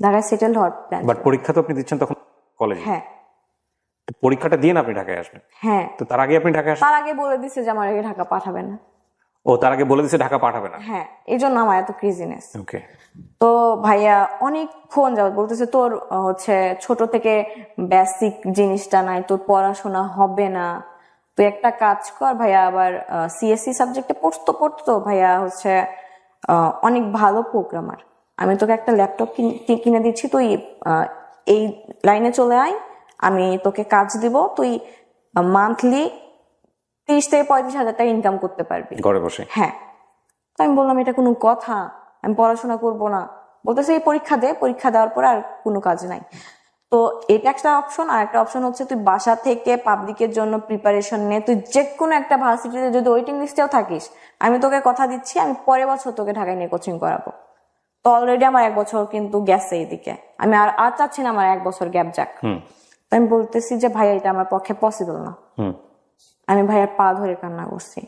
ঢাকায় সেটেল হওয়ার প্ল্যান। বাট পরীক্ষা তো আপনি দিচ্ছেন তখন কলেজে। হ্যাঁ পরীক্ষাটা দিয়ে না আপনি ঢাকায় আসবেন, হ্যাঁ, তো তার আগে আপনি ঢাকায় আসেন? তার আগে বলে দিছে যে আমার ঢাকা পাঠাবে না। ও তার আগে বলে দিচ্ছে ঢাকা পাঠাবে না? হ্যাঁ, এই জন্য আমার এত ক্রেজিনেস। ওকে। তো ভাইয়া অনেকক্ষণ যাবত বলতেছে তোর হচ্ছে ছোট থেকে বেসিক জিনিসটা নাই, তোর পড়াশোনা হবে না, তুই একটা কাজ কর। ভাইয়া আবার সিএসসি সাবজেক্টে পড়তো ভাইয়া হচ্ছে অনেক ভালো প্রোগ্রামার, আমি তোকে একটা ল্যাপটপ কিনে দিচ্ছি, তুই এই লাইনে চলে আয়, আমি তোকে কাজ দিব, তুই মান্থলি 30 থেকে 35 হাজার টাকা ইনকাম করতে পারবি ঘরে বসে। হ্যাঁ। তো আমি বললাম এটা কোনো কথা, আমি পড়াশোনা করব না। বলতেছে এই পরীক্ষা দে, পরীক্ষা দেওয়ার পরে আর কোনো কাজ নাই। তো এটা একটা অপশন, আর একটা অপশন হচ্ছে তুই বাসা থেকে পাবলিকের জন্য প্রিপারেশন নে, তুই যে কোনো একটা ভার্সিটিতে যদি ওয়েটিং লিস্টেও থাকিস, আমি তোকে কথা দিচ্ছি আমি পরের বছর তোকে ঢাকায় নিয়ে কোচিং করাবো। তো অলরেডি আমার 1 বছর কিন্তু গেছে এইদিকে, আমি আর চাচ্ছি না আমার 1 বছর গ্যাপ যাক। তো আমি বলতেছি যে ভাই এটা আমার পক্ষে পসিবল না। আমি ভাইয়ের পা ধরে কান্না করছি,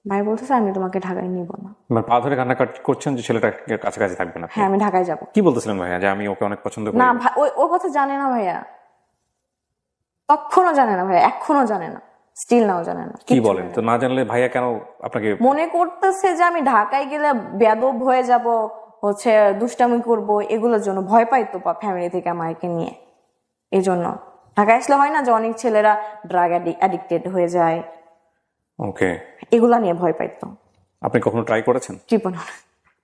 ভাই বলতেছে আমি তোমাকে ঢাকায় নিব না। পা ধরে কান্না করছেন যে ছেলেটা কাছাকাছি থাকবে না? হ্যাঁ, আমি ঢাকায় যাব। কি বলতেছিলেন ভাইয়া যে আমি ওকে অনেক পছন্দ করি? না ভাই, ও কথা জানে না ভাইয়া, তখনও জানে না ভাইয়া, এখনো জানে না, স্টিল নাও জানে না। কি বলেন? তো না জানলে ভাইয়া কেন আপনাকে? মনে করতেছে যে আমি ঢাকায় গেলে বেয়াদব হয়ে যাব, হচ্ছে দুষ্টামি করব, এগুলোর জন্য ভয় পাইতো ফ্যামিলি থেকে আমাকে নিয়ে। এই জন্য ঢাকায় আসলে হয় না যে অনেক ছেলেরা ড্রাগ অ্যাডিক্টেড হয়ে যায়, ওকে, এগুলা নিয়ে ভয় পাইতো। আপনি কখনো ট্রাই করেছেন? জীবনে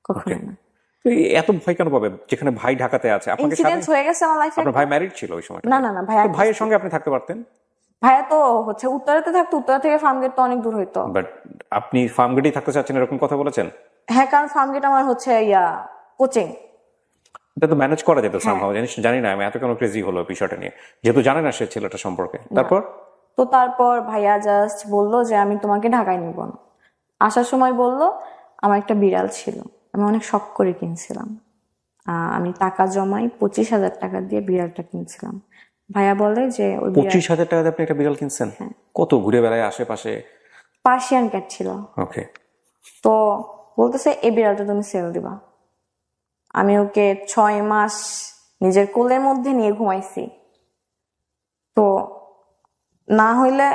কখনো না। তো এত ভয় কেন পাবে যেখানে ভাই ঢাকাতে আছে? আপনাকে ইনসিডেন্ট হয়ে গেছে আমার লাইফে। আপনার ভাই ম্যারিড ছিল ওই সময়? না না না ভাইয়া, ভাইয়ের সঙ্গে আপনি থাকতে পারতেন। ভাইয়া তো হচ্ছে উত্তরাতে থাকতো, উত্তরা থেকে ফার্মগেট তো অনেক দূর হইতো। বাট আপনি ফার্মগেটেই থাকতে চাচ্ছেন এরকম কথা বলেছেন? হ্যাঁ, কারণ ফার্মগেট আমার হচ্ছে কোচিং। এটা তো ম্যানেজ করা যেত সামহাও, জানি না আমি এত কেন ক্রেজি হলো বিষয়টা নিয়ে, যেহেতু জানে না সে ছেলেটা সম্পর্কে। তারপর ভাইয়া জাস্ট বললো যে আমি তোমাকে ঢাকায় নিব না। আসার সময় বললো আমার একটা বিড়াল ছিল, আমি অনেক শখ করে কিনছিলাম, আমি টাকা জমাই 25,000 টাকা দিয়ে বিড়ালটা কিনছিলাম। ভাইয়া বলে যে ওই 25,000 টাকা দিয়ে আপনি একটা বিড়াল কিনছেন? কত ঘুরে বেড়ায় আশেপাশে? পার্সিয়ান ক্যাট ছিল। ওকে। তো বলতেছে এই বিড়ালটা তুমি সেল দিবা। আমি ওকে 6 মাস নিজের কোলের মধ্যে নিয়ে ঘুমাইছি। তো না হইলে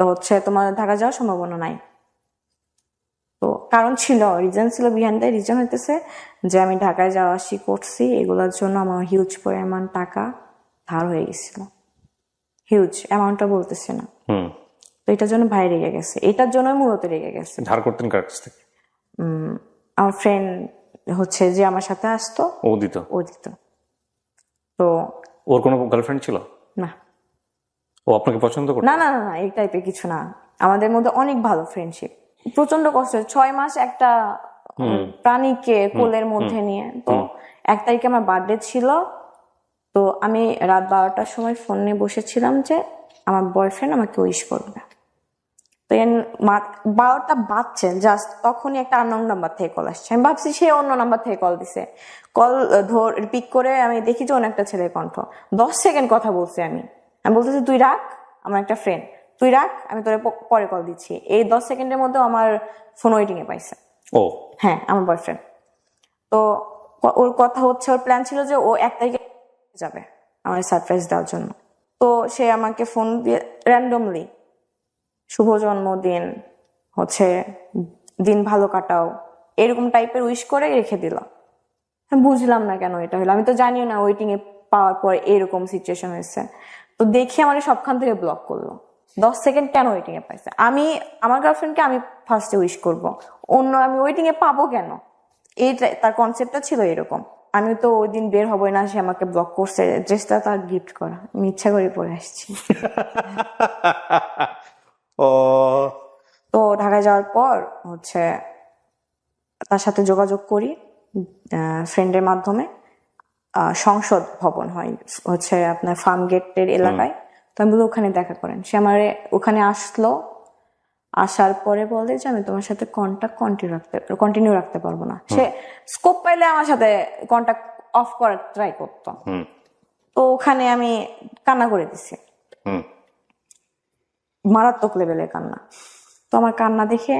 হচ্ছে তোমার ঢাকা যাওয়ার সম্ভাবনা নাই। তো কারণ ছিল, রিজন ছিল, বিহাইন্ড দ্য রিজন হইতেছে যে আমি ঢাকায় যাওয়া আসি করছি, এগুলোর জন্য আমার হিউজ পরিমাণ টাকা ধার হয়ে গেছিল, হিউজ অ্যামাউন্টটা বলতেছে না। তো এটার জন্য ভাই রেগে গেছে, এটার জন্যই মূলত রেগে গেছে। ধার করতেন কার কাছ থেকে? আমার ফ্রেন্ড হচ্ছে যে আমার সাথে আসতো, ও দিত। তো ওর কোনো গার্লফ্রেন্ড ছিল না? ও আপনাকে পছন্দ করতো? না না না না, এই টাইপের কিছু না, আমাদের মধ্যে অনেক ভালো ফ্রেন্ডশিপ। প্রচন্ড কষ্ট, 6 মাস একটা প্রাণীকে কোলের মধ্যে নিয়ে। তো 1 তারিখে আমার বার্থডে ছিল, তো আমি রাত 12টার সময় ফোন নিয়ে বসেছিলাম যে আমার বয়ফ্রেন্ড আমাকে উইশ করবে। তো 12টা বাজছে জাস্ট, তখনই একটা আননোন নাম্বার থেকে কল আসছে। আমি ভাবছি সে অন্য নাম্বার থেকে কল দিছে, কল পিক করে আমি দেখি যে অন্য একটা ছেলের কণ্ঠ। 10 সেকেন্ড কথা বলছি আমি বলতেছি তুই রাখ, আমার একটা ফ্রেন্ড, তুই রাখ, আমি তোর পরে কল দিচ্ছি। এই 10 সেকেন্ডের মধ্যে আমার ফোন ওয়েটিং এ পাইছে। ও হ্যাঁ, আমার বয়ফ্রেন্ড। তো ওর কথা হচ্ছে, ওর প্ল্যান ছিল যে ও 1 তারিখে যাবে আমার সারপ্রাইজ দেওয়ার জন্য। তো সে আমাকে ফোন দিয়ে র্যান্ডমলি শুভ জন্মদিন, হচ্ছে দিন ভালো কাটাও, এরকম টাইপের উইশ করে রেখে দিল। আমি বুঝলাম না কেন এটা হলো, আমি তো জানিও না ওয়েটিং এ পাওয়ার পর এরকম সিচুয়েশন হয়েছে। তো তো দেখি আমার সবখান থেকে ব্লক করলো। 10 সেকেন্ড কেন ওয়েটিং এ পাইছে? আমি আমার গার্লফ্রেন্ডকে আমি ফার্স্টে উইশ করব, অন্য আমি ওয়েটিং এ পাবো কেন? এই তার কনসেপ্টটা ছিল এরকম। আমি তো ওই দিন বের হবো না, সে আমাকে ব্লক করছে, ড্রেসটা তার গিফট করা, আমি ইচ্ছা করে পরে আসছি। ও তো ঢাকায় যাওয়ার পর হচ্ছে তার সাথে যোগাযোগ করি ফ্রেন্ডের মাধ্যমে। সংসদ ভবন হয় হচ্ছে আপনার ফার্ম গেটের এলাকায়। তো আমি বলি ওখানে দেখা করেন। সে আমার ওখানে আসলো, আসার পরে বলে যে আমি তোমার সাথে কন্ট্যাক্ট কন্টিনিউ রাখতে পারবো না। সে স্কোপ পাইলে আমার সাথে কন্ট্যাক্ট অফ করার ট্রাই করতো। তো ওখানে আমি কান্না করে দিছি, মারাত্মক লেভেলের কান্না। তো আমার কান্না দেখে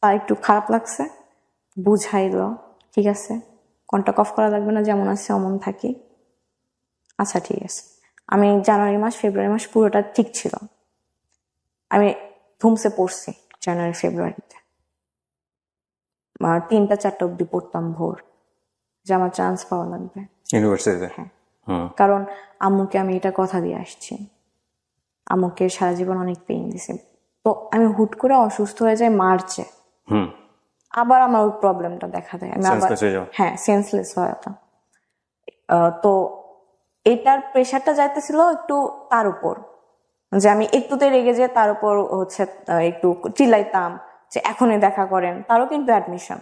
তার একটু খারাপ লাগছে, বুঝাইলো ঠিক আছে কন্ট্যাক্ট অফ করা লাগবে না, যেমন আছে অমন থাকি। আচ্ছা ঠিক আছে। আমি জানুয়ারি মাস ফেব্রুয়ারি মাস পুরোটা ঠিক ছিল। আমি ধুমসে পড়ছি জানুয়ারি ফেব্রুয়ারিতে, 3টা 4টা অব্দি পড়তাম ভোর, যে আমার চান্স পাওয়া লাগবে ইউনিভার্সিটিতে। হ্যাঁ, কারণ আম্মুকে আমি এটা কথা দিয়ে আসছি, আম্মুকে সারা জীবন অনেক পেইন দিছে। তো আমি হুট করে অসুস্থ হয়ে যাই মার্চে, আবার আমার ওই প্রবলেমটা দেখা দেয়, আমি আবার হ্যাঁ সেন্সলেস হয়ে যেতাম। তো এটার প্রেশারটা যাইতেছিল একটু তার উপর, যে আমি একটুতে রেগে যে তার উপর হচ্ছে একটু চিল্লাইতাম যে এখনই দেখা করেন। তারও কিন্তু অ্যাডমিশন,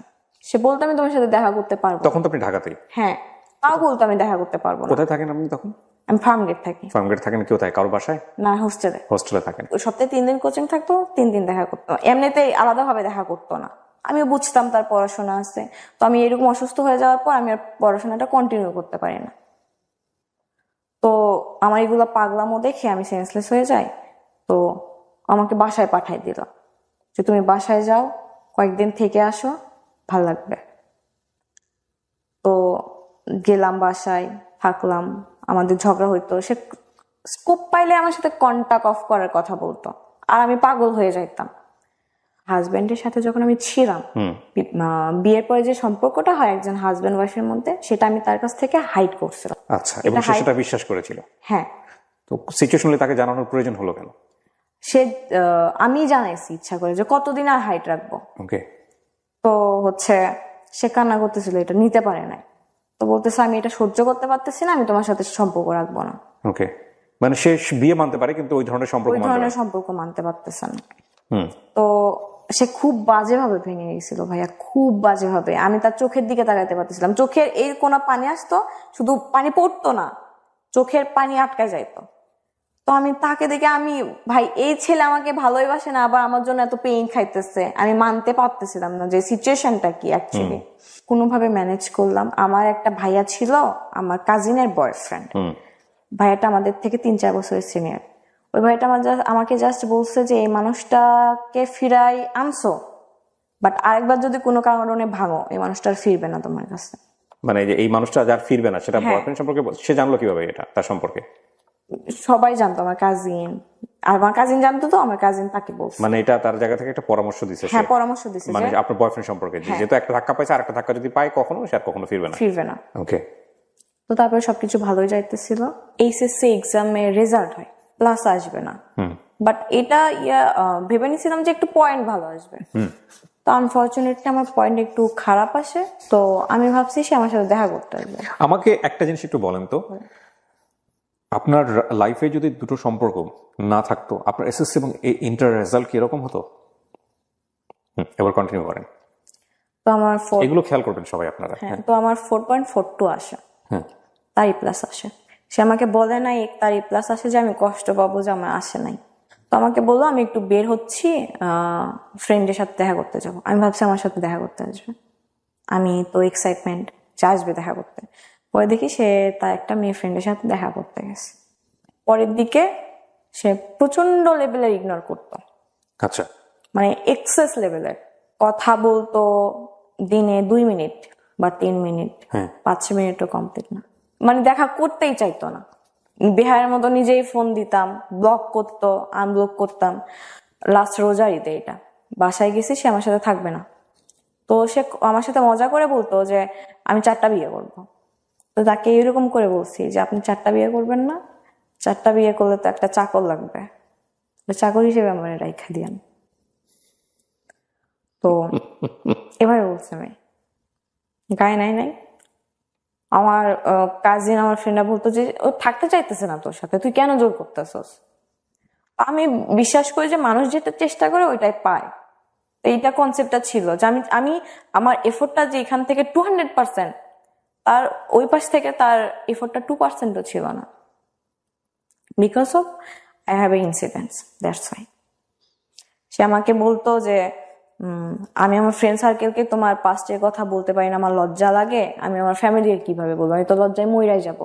সে বলতো আমি তোমার সাথে দেখা করতে পারবো। তখন তো আপনি ঢাকাতেই? হ্যাঁ, তাও বলতো আমি দেখা করতে পারবো না। কোথায় থাকেন আপনি তখন? আমি ফার্মগেট থাকি। ফার্মগেট থাকেন কেউ থাকে কারোর বাসায়? না, হোস্টেলে। হোস্টেলে থাকেন? সপ্তাহে 3 দিন কোচিং থাকতো, 3 দিন দেখা করতো, এমনিতে আলাদাভাবে দেখা করতো না। আমিও বুঝতাম তার পড়াশোনা আছে। তো আমি এরকম অসুস্থ হয়ে যাওয়ার পর আমি আর পড়াশোনাটা কন্টিনিউ করতে পারি না। তো আমার এগুলো পাগলামো দেখে আমি সেন্সলেস হয়ে যাই। তো আমাকে বাসায় পাঠাই দিল যে তুমি বাসায় যাও, কয়েকদিন থেকে আসো, ভাল লাগবে। তো গেলাম বাসায়, থাকলাম, আমাদের ঝগড়া হইতো। সে স্কোপ পাইলে আমার সাথে কন্টাক্ট অফ করার কথা বলতো, আর আমি পাগল হয়ে যাইতাম। হাজবেন্ডের সাথে যখন আমি ছিলাম, বিয়ের পরে যে সম্পর্কটা হয় একজন হাজবেন্ড ওয়াইফের মধ্যে, সেটা আমি তার কাছ থেকে হাইড করছিলাম। আচ্ছা, এবং সে সেটা বিশ্বাস করেছিল? হ্যাঁ। তো সিচুয়েশনালি তাকে জানানোর প্রয়োজন হলো কেন? সে আমি জানাইছি ইচ্ছা করে যে কতদিন আর হাইট রাখবো। ওকে। তো হচ্ছে সে কান্না করতেছিল, এটা নিতে পারে নাই। তো বলতেছে আমি এটা সহ্য করতে পারতেছি না, আমি তোমার সাথে সম্পর্ক রাখবো না। ওকে, মানে সে বিয়ে মানতে পারে কিন্তু ওই ধরনের সম্পর্ক মানতে পারতেছে না। তো সে খুব বাজেভাবে ভেঙে গেছিল ভাইয়া, খুব বাজেভাবে। আমি তার চোখের দিকে তাকাইতে পারতেছিলাম, চোখের এই কোনা পানি আসতো, শুধু পানি পড়তো না, চোখের পানি আটকে যাইতো। তো আমি তাকে দেখে আমি ভাই এই ছেলে আমাকে ভালোই বাসে না, আবার আমার জন্য এত পেইন খাইতেছে, আমি মানতে পারতেছিলাম না যে সিচুয়েশনটা কি অ্যাকচুয়ালি। কোনোভাবে ম্যানেজ করলাম। আমার একটা ভাইয়া ছিল, আমার কাজিনের বয়ফ্রেন্ড। ভাইয়াটা আমাদের থেকে 3-4 বছরের সিনিয়র। ওই ভাইটা আমাকে জাস্ট বলছে যে এই মানুষটাকে ফিরাই আনছো, বাট আরেকবার যদি কোনো কারণে ভাঙো, এই মানুষটা আর ফিরবে না তোমার কাছে। মানে যে এই মানুষটা যার ফিরবে না, সেটা বয়ফ্রেন্ড সম্পর্কে সে জানলো কিভাবে এটা তার সম্পর্কে? সবাই জানতো, আমার কাজিন, আর আমার কাজিন জানতো, তো আমার কাজিন তাকে বলছে। মানে এটা তার জায়গা থেকে একটা পরামর্শ দিছে? হ্যাঁ, পরামর্শ দিছে, মানে আপনার বয়ফ্রেন্ড সম্পর্কে, যেহেতু একটা ধাক্কা পাইছে, আর একটা ধাক্কা যদি পায় কখনো, সে আর কখনো ফিরবে না। ওকে। তো তারপরে সবকিছু ভালোই যাইতেছিল। এইচএসসি এক্সামে রেজাল্ট হয়, প্লাস আসবে না, বাট এটা ভেবে নিছিলাম যে একটু পয়েন্ট ভালো আসবে। তো আনফরচুনেটলি আমার পয়েন্ট একটু খারাপ আসে। তো আমি ভাবছি সে আমার সাথে দেখা করতে আসবে। আমাকে একটা জিনিস একটু বলেন তো, আপনার লাইফে যদি দুটো সম্পর্ক না থাকতো, আপনার এসএসসি এবং ইন্টার রেজাল্ট কি এরকম হতো? এবার কন্টিনিউ করেন। তো আমার এগুলো খেয়াল করবেন সবাই আপনারা। তো আমার 4.42 আসে, তারই প্লাস আসে। সে আমাকে বলে নাই তারই প্লাস আসে যে আমি কষ্ট পাবো যে আমার আসে নাই। তো আমাকে বললো আমি একটু বের হচ্ছি, ফ্রেন্ডের সাথে দেখা করতে যাবো। আমি ভাবছি আমার সাথে দেখা করতে আসবে, আমি তো এক্সাইটমেন্ট যে আসবে দেখা করতে। পরে দেখি সে তার একটা মেয়ে ফ্রেন্ডের সাথে দেখা করতে গেছে। পরের দিকে সে প্রচন্ড লেভেলের ইগনোর করতো। আচ্ছা, মানে এক্সেস লেভেলের কথা বলতো, দিনে 2 মিনিট বা 3 মিনিট, 5 মিনিটও কমপ্লিট না, মানে দেখা করতেই চাইতো না। বিহারের মতো নিজেই ফোন দিতাম, ব্লক করতো, আনব্লক করতাম। লাস্ট রোজার ঈদে এটা বাসায় গেছি, সে আমার সাথে থাকবে না। তো সে আমার সাথে মজা করে বলতো যে আমি 4টা বিয়ে করবো। তো তাকে এরকম করে বলছি যে আপনি 4টা বিয়ে করবেন না, 4টা বিয়ে করলে তো একটা চাকর লাগবে, তো চাকর হিসেবে আমার রাইখা দিয়ান। তো এভাবে বলছে আমি গায়ে নাই নাই। আমার কাজিন, আমার ফ্রেন্ডরা বলতো যে ও থাকতে চাইতেছে না তোর সাথে, তুই কেন জোর করতেছস? আমি বিশ্বাস করি যে মানুষ যেটা চেষ্টা করে ওইটাই পায়। তো এইটা কনসেপ্টটা ছিল যে আমি আমি আমার এফোর্টটা যে এখান থেকে 200%, তার ওই পাশ থেকে তার এফোর্টটা 2%ও ছিল না, because of I have a incidents, that's why. সে আমাকে বলতো যে আমি আমার ফ্রেন্ড সার্কেলকে তোমার পাস্টের কথা বলতে পারি না, আমার লজ্জা লাগে, আমি আমার ফ্যামিলির কিভাবে বলবো, আমি তো লজ্জায় মইরাই যাব।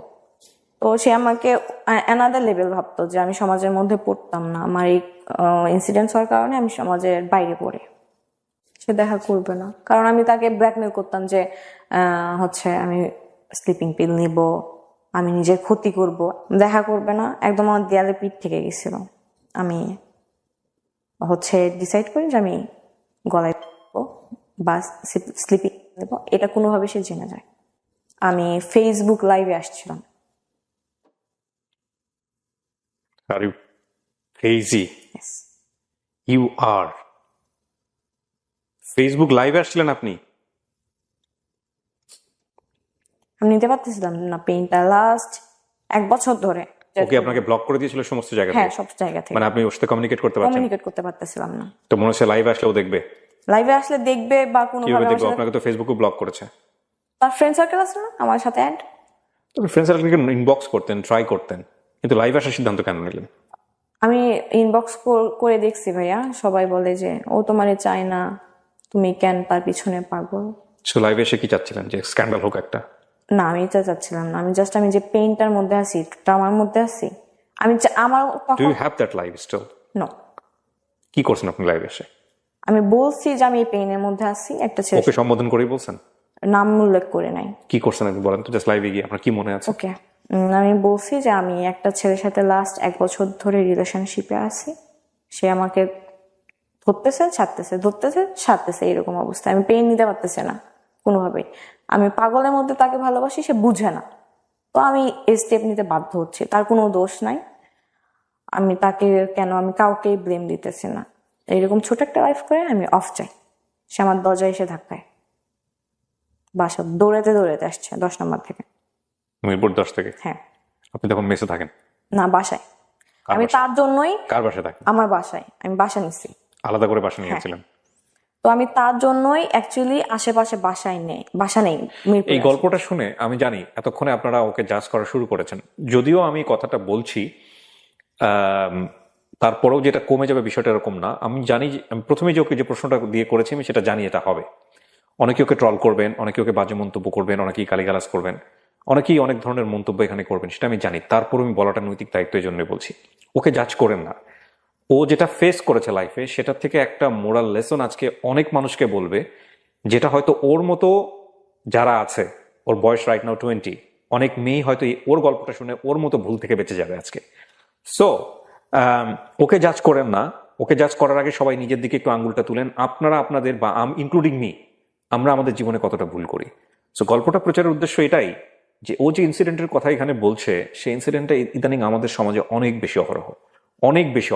তো সে আমাকে অ্যানাদার লেভেল ভাবতো যে আমি সমাজের মধ্যে পড়তাম না, আমার এই ইনসিডেন্টস হওয়ার কারণে আমি সমাজের বাইরে পড়ি। সে দেখা করবে না, কারণ আমি তাকে ব্ল্যাকমেল করতাম যে হচ্ছে আমি স্লিপিং পিল নিব, আমি নিজের ক্ষতি করব। দেখা করবে না, একদম আমার দেয়ালে পিঠ থেকে গেছিল। আমি হচ্ছে ডিসাইড করি যে আমি গলায় দেবো বা স্লিপিং দেব, এটা কোনোভাবে সে জেনে যায়। আমি ফেসবুক লাইভে আসছিলাম। Are you crazy? Yes. You are Facebook লাইভে আসছিলেন আপনি? আমি নিতে পারতেছিলাম না পেইনটা লাস্ট 1 বছর ধরে। ওকে আপনাকে ব্লক করে দিয়েছিল সমস্ত জায়গা হ্যাঁ, থেকে? সব জায়গা থেকে মানে আপনি ওর সাথে কমিউনিকেট করতে পারছেন? কমিউনিকেট করতে পারতেছিলাম না। তো মনে হচ্ছে লাইভে আসলে ও দেখবে। লাইভে আসলে দেখবে বা কিভাবে কোনোভাবে আমার দেখবো? সাথে, আপনাকে তো ফেসবুকে ব্লক করেছে। তার ফ্রেন্ড সার্কেল আছে না আমার সাথে অ্যাড, তবে ফ্রেন্ড সার্কেলকে ইনবক্স করতেন, ট্রাই করতেন, কিন্তু লাইভ আসার সিদ্ধান্ত কেন নিলেন? আমি ইনবক্স করে দেখছি ভাইয়া, সবাই বলে যে ও তোমারে চায় না, তুমি কেন তার পিছনে পাগল। সো লাইভে এসে কি চাচ্ছিলেন, যে স্ক্যান্ডাল হোক একটা? না, আমি এটা চাচ্ছিলাম না, আমি জাস্ট আমি যে পেইনটার মধ্যে আছি, আমার মধ্যে আছি, আমি আমার ডু তখন you have that live still? No, কি করছেন আপনি লাইভে এসে? আমি বলছি যে আমি এই পেইনের মধ্যে আছি, একটা ছেলে ওকে সম্বোধন করেই বলছেন? নাম উল্লেখ করে নাই। কি করছেন আপনি বলেন তো, জাস্ট লাইভে গিয়ে আপনার কি মনে আছে? ওকে, আমি বলছি যে আমি একটা ছেলের সাথে লাস্ট 1 বছর ধরে রিলেশনশিপে আছি, সে আমাকে ধরতেছে ছাড়তেছে, ধরতেছে ছাড়তেছে, এরকম অবস্থা, আমি পেইন নিতে পারতেছি না কোনোভাবেই। আমি পাগলের মধ্যে তাকে ভালোবাসি, সে বুঝে না, তো আমি এই স্টেপ নিতে বাধ্য হচ্ছি, তার কোনো দোষ নাই, আমি তাকে কেন, আমি কাউকেই ব্লেম দিতেছি না। এইরকম ছোট একটা লাইফ করে আমি অফ চাই, সে আমার দরজায় এসে ধাক্কায়, বাসা দৌড়াতে দৌড়াতে আসছে 10 নম্বর থেকে। মিরপুর 10 থেকে? হ্যাঁ। আপনি তখন মেসে থাকেন? না, বাসায়। কার আমি বাসায়? তার জন্যই, কার বাসায় থাকেন? আমার বাসায়, আমি বাসা নিছি, আলাদা করে বাসা নিয়েছিলেন? তো আমি তার জন্যই অ্যাকচুয়ালি আশেপাশে বাসা নেই মিরপুরে। এই গল্পটা শুনে আমি জানি এতক্ষণে আপনারা ওকে জাজ করা শুরু করেছেন, যদিও আমি কথাটা বলছি তারপরেও যেটা কমে যাবে বিষয়টা এরকম না। আমি জানি আমি প্রথমে যে ওকে যে প্রশ্নটা দিয়ে করেছি আমি সেটা জানি এটা হবে। অনেকে ওকে ট্রল করবেন, অনেকে ওকে বাজে মন্তব্য করবেন, অনেকেই গালিগালাজ করবেন, অনেকেই অনেক ধরনের মন্তব্য এখানে করবেন, সেটা আমি জানি। তারপর আমি বলাটা নৈতিক দায়িত্ব, এই জন্যই বলছি ওকে জাজ করেন না। ও যেটা ফেস করেছে লাইফে, সেটা থেকে একটা মোরাল লেসন আজকে অনেক মানুষকে বলবে, যেটা হয়তো ওর মতো যারা আছে, ওর বয়স রাইট নাও 20, অনেক মেয়ে হয়তো ওর গল্পটা শুনে ওর মতো ভুল থেকে বেঁচে যাবে আজকে। সো ওকে জাজ করেন না। ওকে জাজ করার আগে সবাই নিজের দিকে একটু আঙ্গুলটা তুলেন। আপনারা আপনাদের, বা ইনক্লুডিং মি, আমরা আমাদের জীবনে কতটা ভুল করি। সো গল্পটা প্রচারের উদ্দেশ্য এটাই যে ও যে ইনসিডেন্টের কথা এখানে বলছে, সেই ইনসিডেন্টটা ইদানিং আমাদের সমাজে অনেক বেশি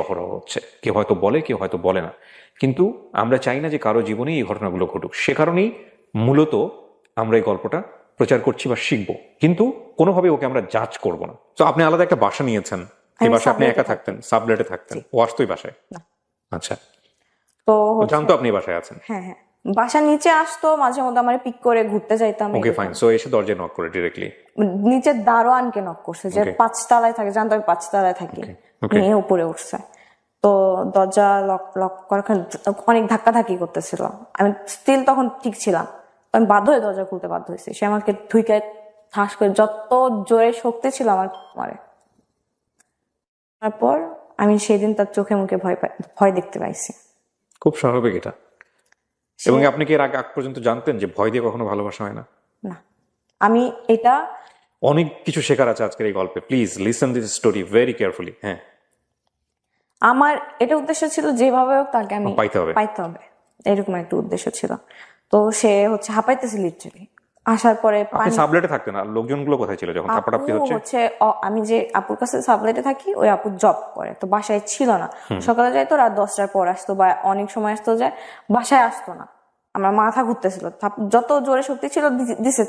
অহরহ হচ্ছে। কেউ হয়তো বলে, কেউ হয়তো বলে না, কিন্তু আমরা চাই না যে কারো জীবনেই এই ঘটনাগুলো ঘটুক। সে কারণেই মূলত আমরা এই গল্পটা প্রচার করছি বা শিখবো, কিন্তু কোনোভাবে ওকে আমরা জাজ করব না। তো আপনি আলাদা একটা বাসা নিয়েছেন, এই আমি বাসায় আপনি সাবলেটে একা থাকতেন? সাবলেটে থাকতেন? ও আসতোই বাসায়? না। আচ্ছা, তো ও জানতো আপনি বাসায় আছেন? হ্যাঁ হ্যাঁ, বাসা নিচে আসতো মাঝে মধ্যে, আমার পিক করে ঘুরতে যাইতাম। Okay fine. সো এসে দরজায় নক করে ডিরেক্টলি নিচে দারোয়ানকে নক করছে, যে Okay. 5 তলায় থাকে, জানতো আমি 5 তলায় থাকি, Okay. নিয়ে উপরে উঠছে। তো দরজা লক করার অনেক ধাক্কাধাক্কি করতেছিল, আমি স্টিল তখন ঠিক ছিলাম, তো আমি বাধ্য হয়ে দরজা খুলতে বাধ্য হয়েছি। সে আমাকে ধুইকে ঠাস করে, যত জোরে শক্তি ছিল আমার মারে। তারপর আমি সেদিন তার চোখে মুখে ভয় দেখতে পাইছি। খুব স্বাভাবিক এটা। এবং আপনি কি এর আগ পর্যন্ত জানতেন যে ভয় দিয়ে কখনো ভালোবাসা হয় না? না, আমি এটা, অনেক কিছু শেখার আছে আজকের এই গল্পে। Please listen this story very carefully. হ্যাঁ, আমার এটা উদ্দেশ্য ছিল যেভাবে হোক তাকে আমি পাইতে হবে। এরকম একটা উদ্দেশ্য ছিল। তো সে হচ্ছে হাঁপাইতেছে লিটারালি, আসার পরে আপনি সাবলেটে থাকতেন, আর লোকজনগুলো কোথায় ছিল যখন থাপ্পাটাপ্পি আপু হচ্ছে? হচ্ছে আমি যে আপুর কাছে সাবলেটে থাকি, ওই আপু জব করে, তো বাসায় ছিল না। সকালে যাইতো, রাত 10টার পর আসতো, বা অনেক সময় আসতো যায়, বাসায় আসতো না। আমার মাথা ঘুরতেছিল, যত জোরে শক্তি ছিল দিছে,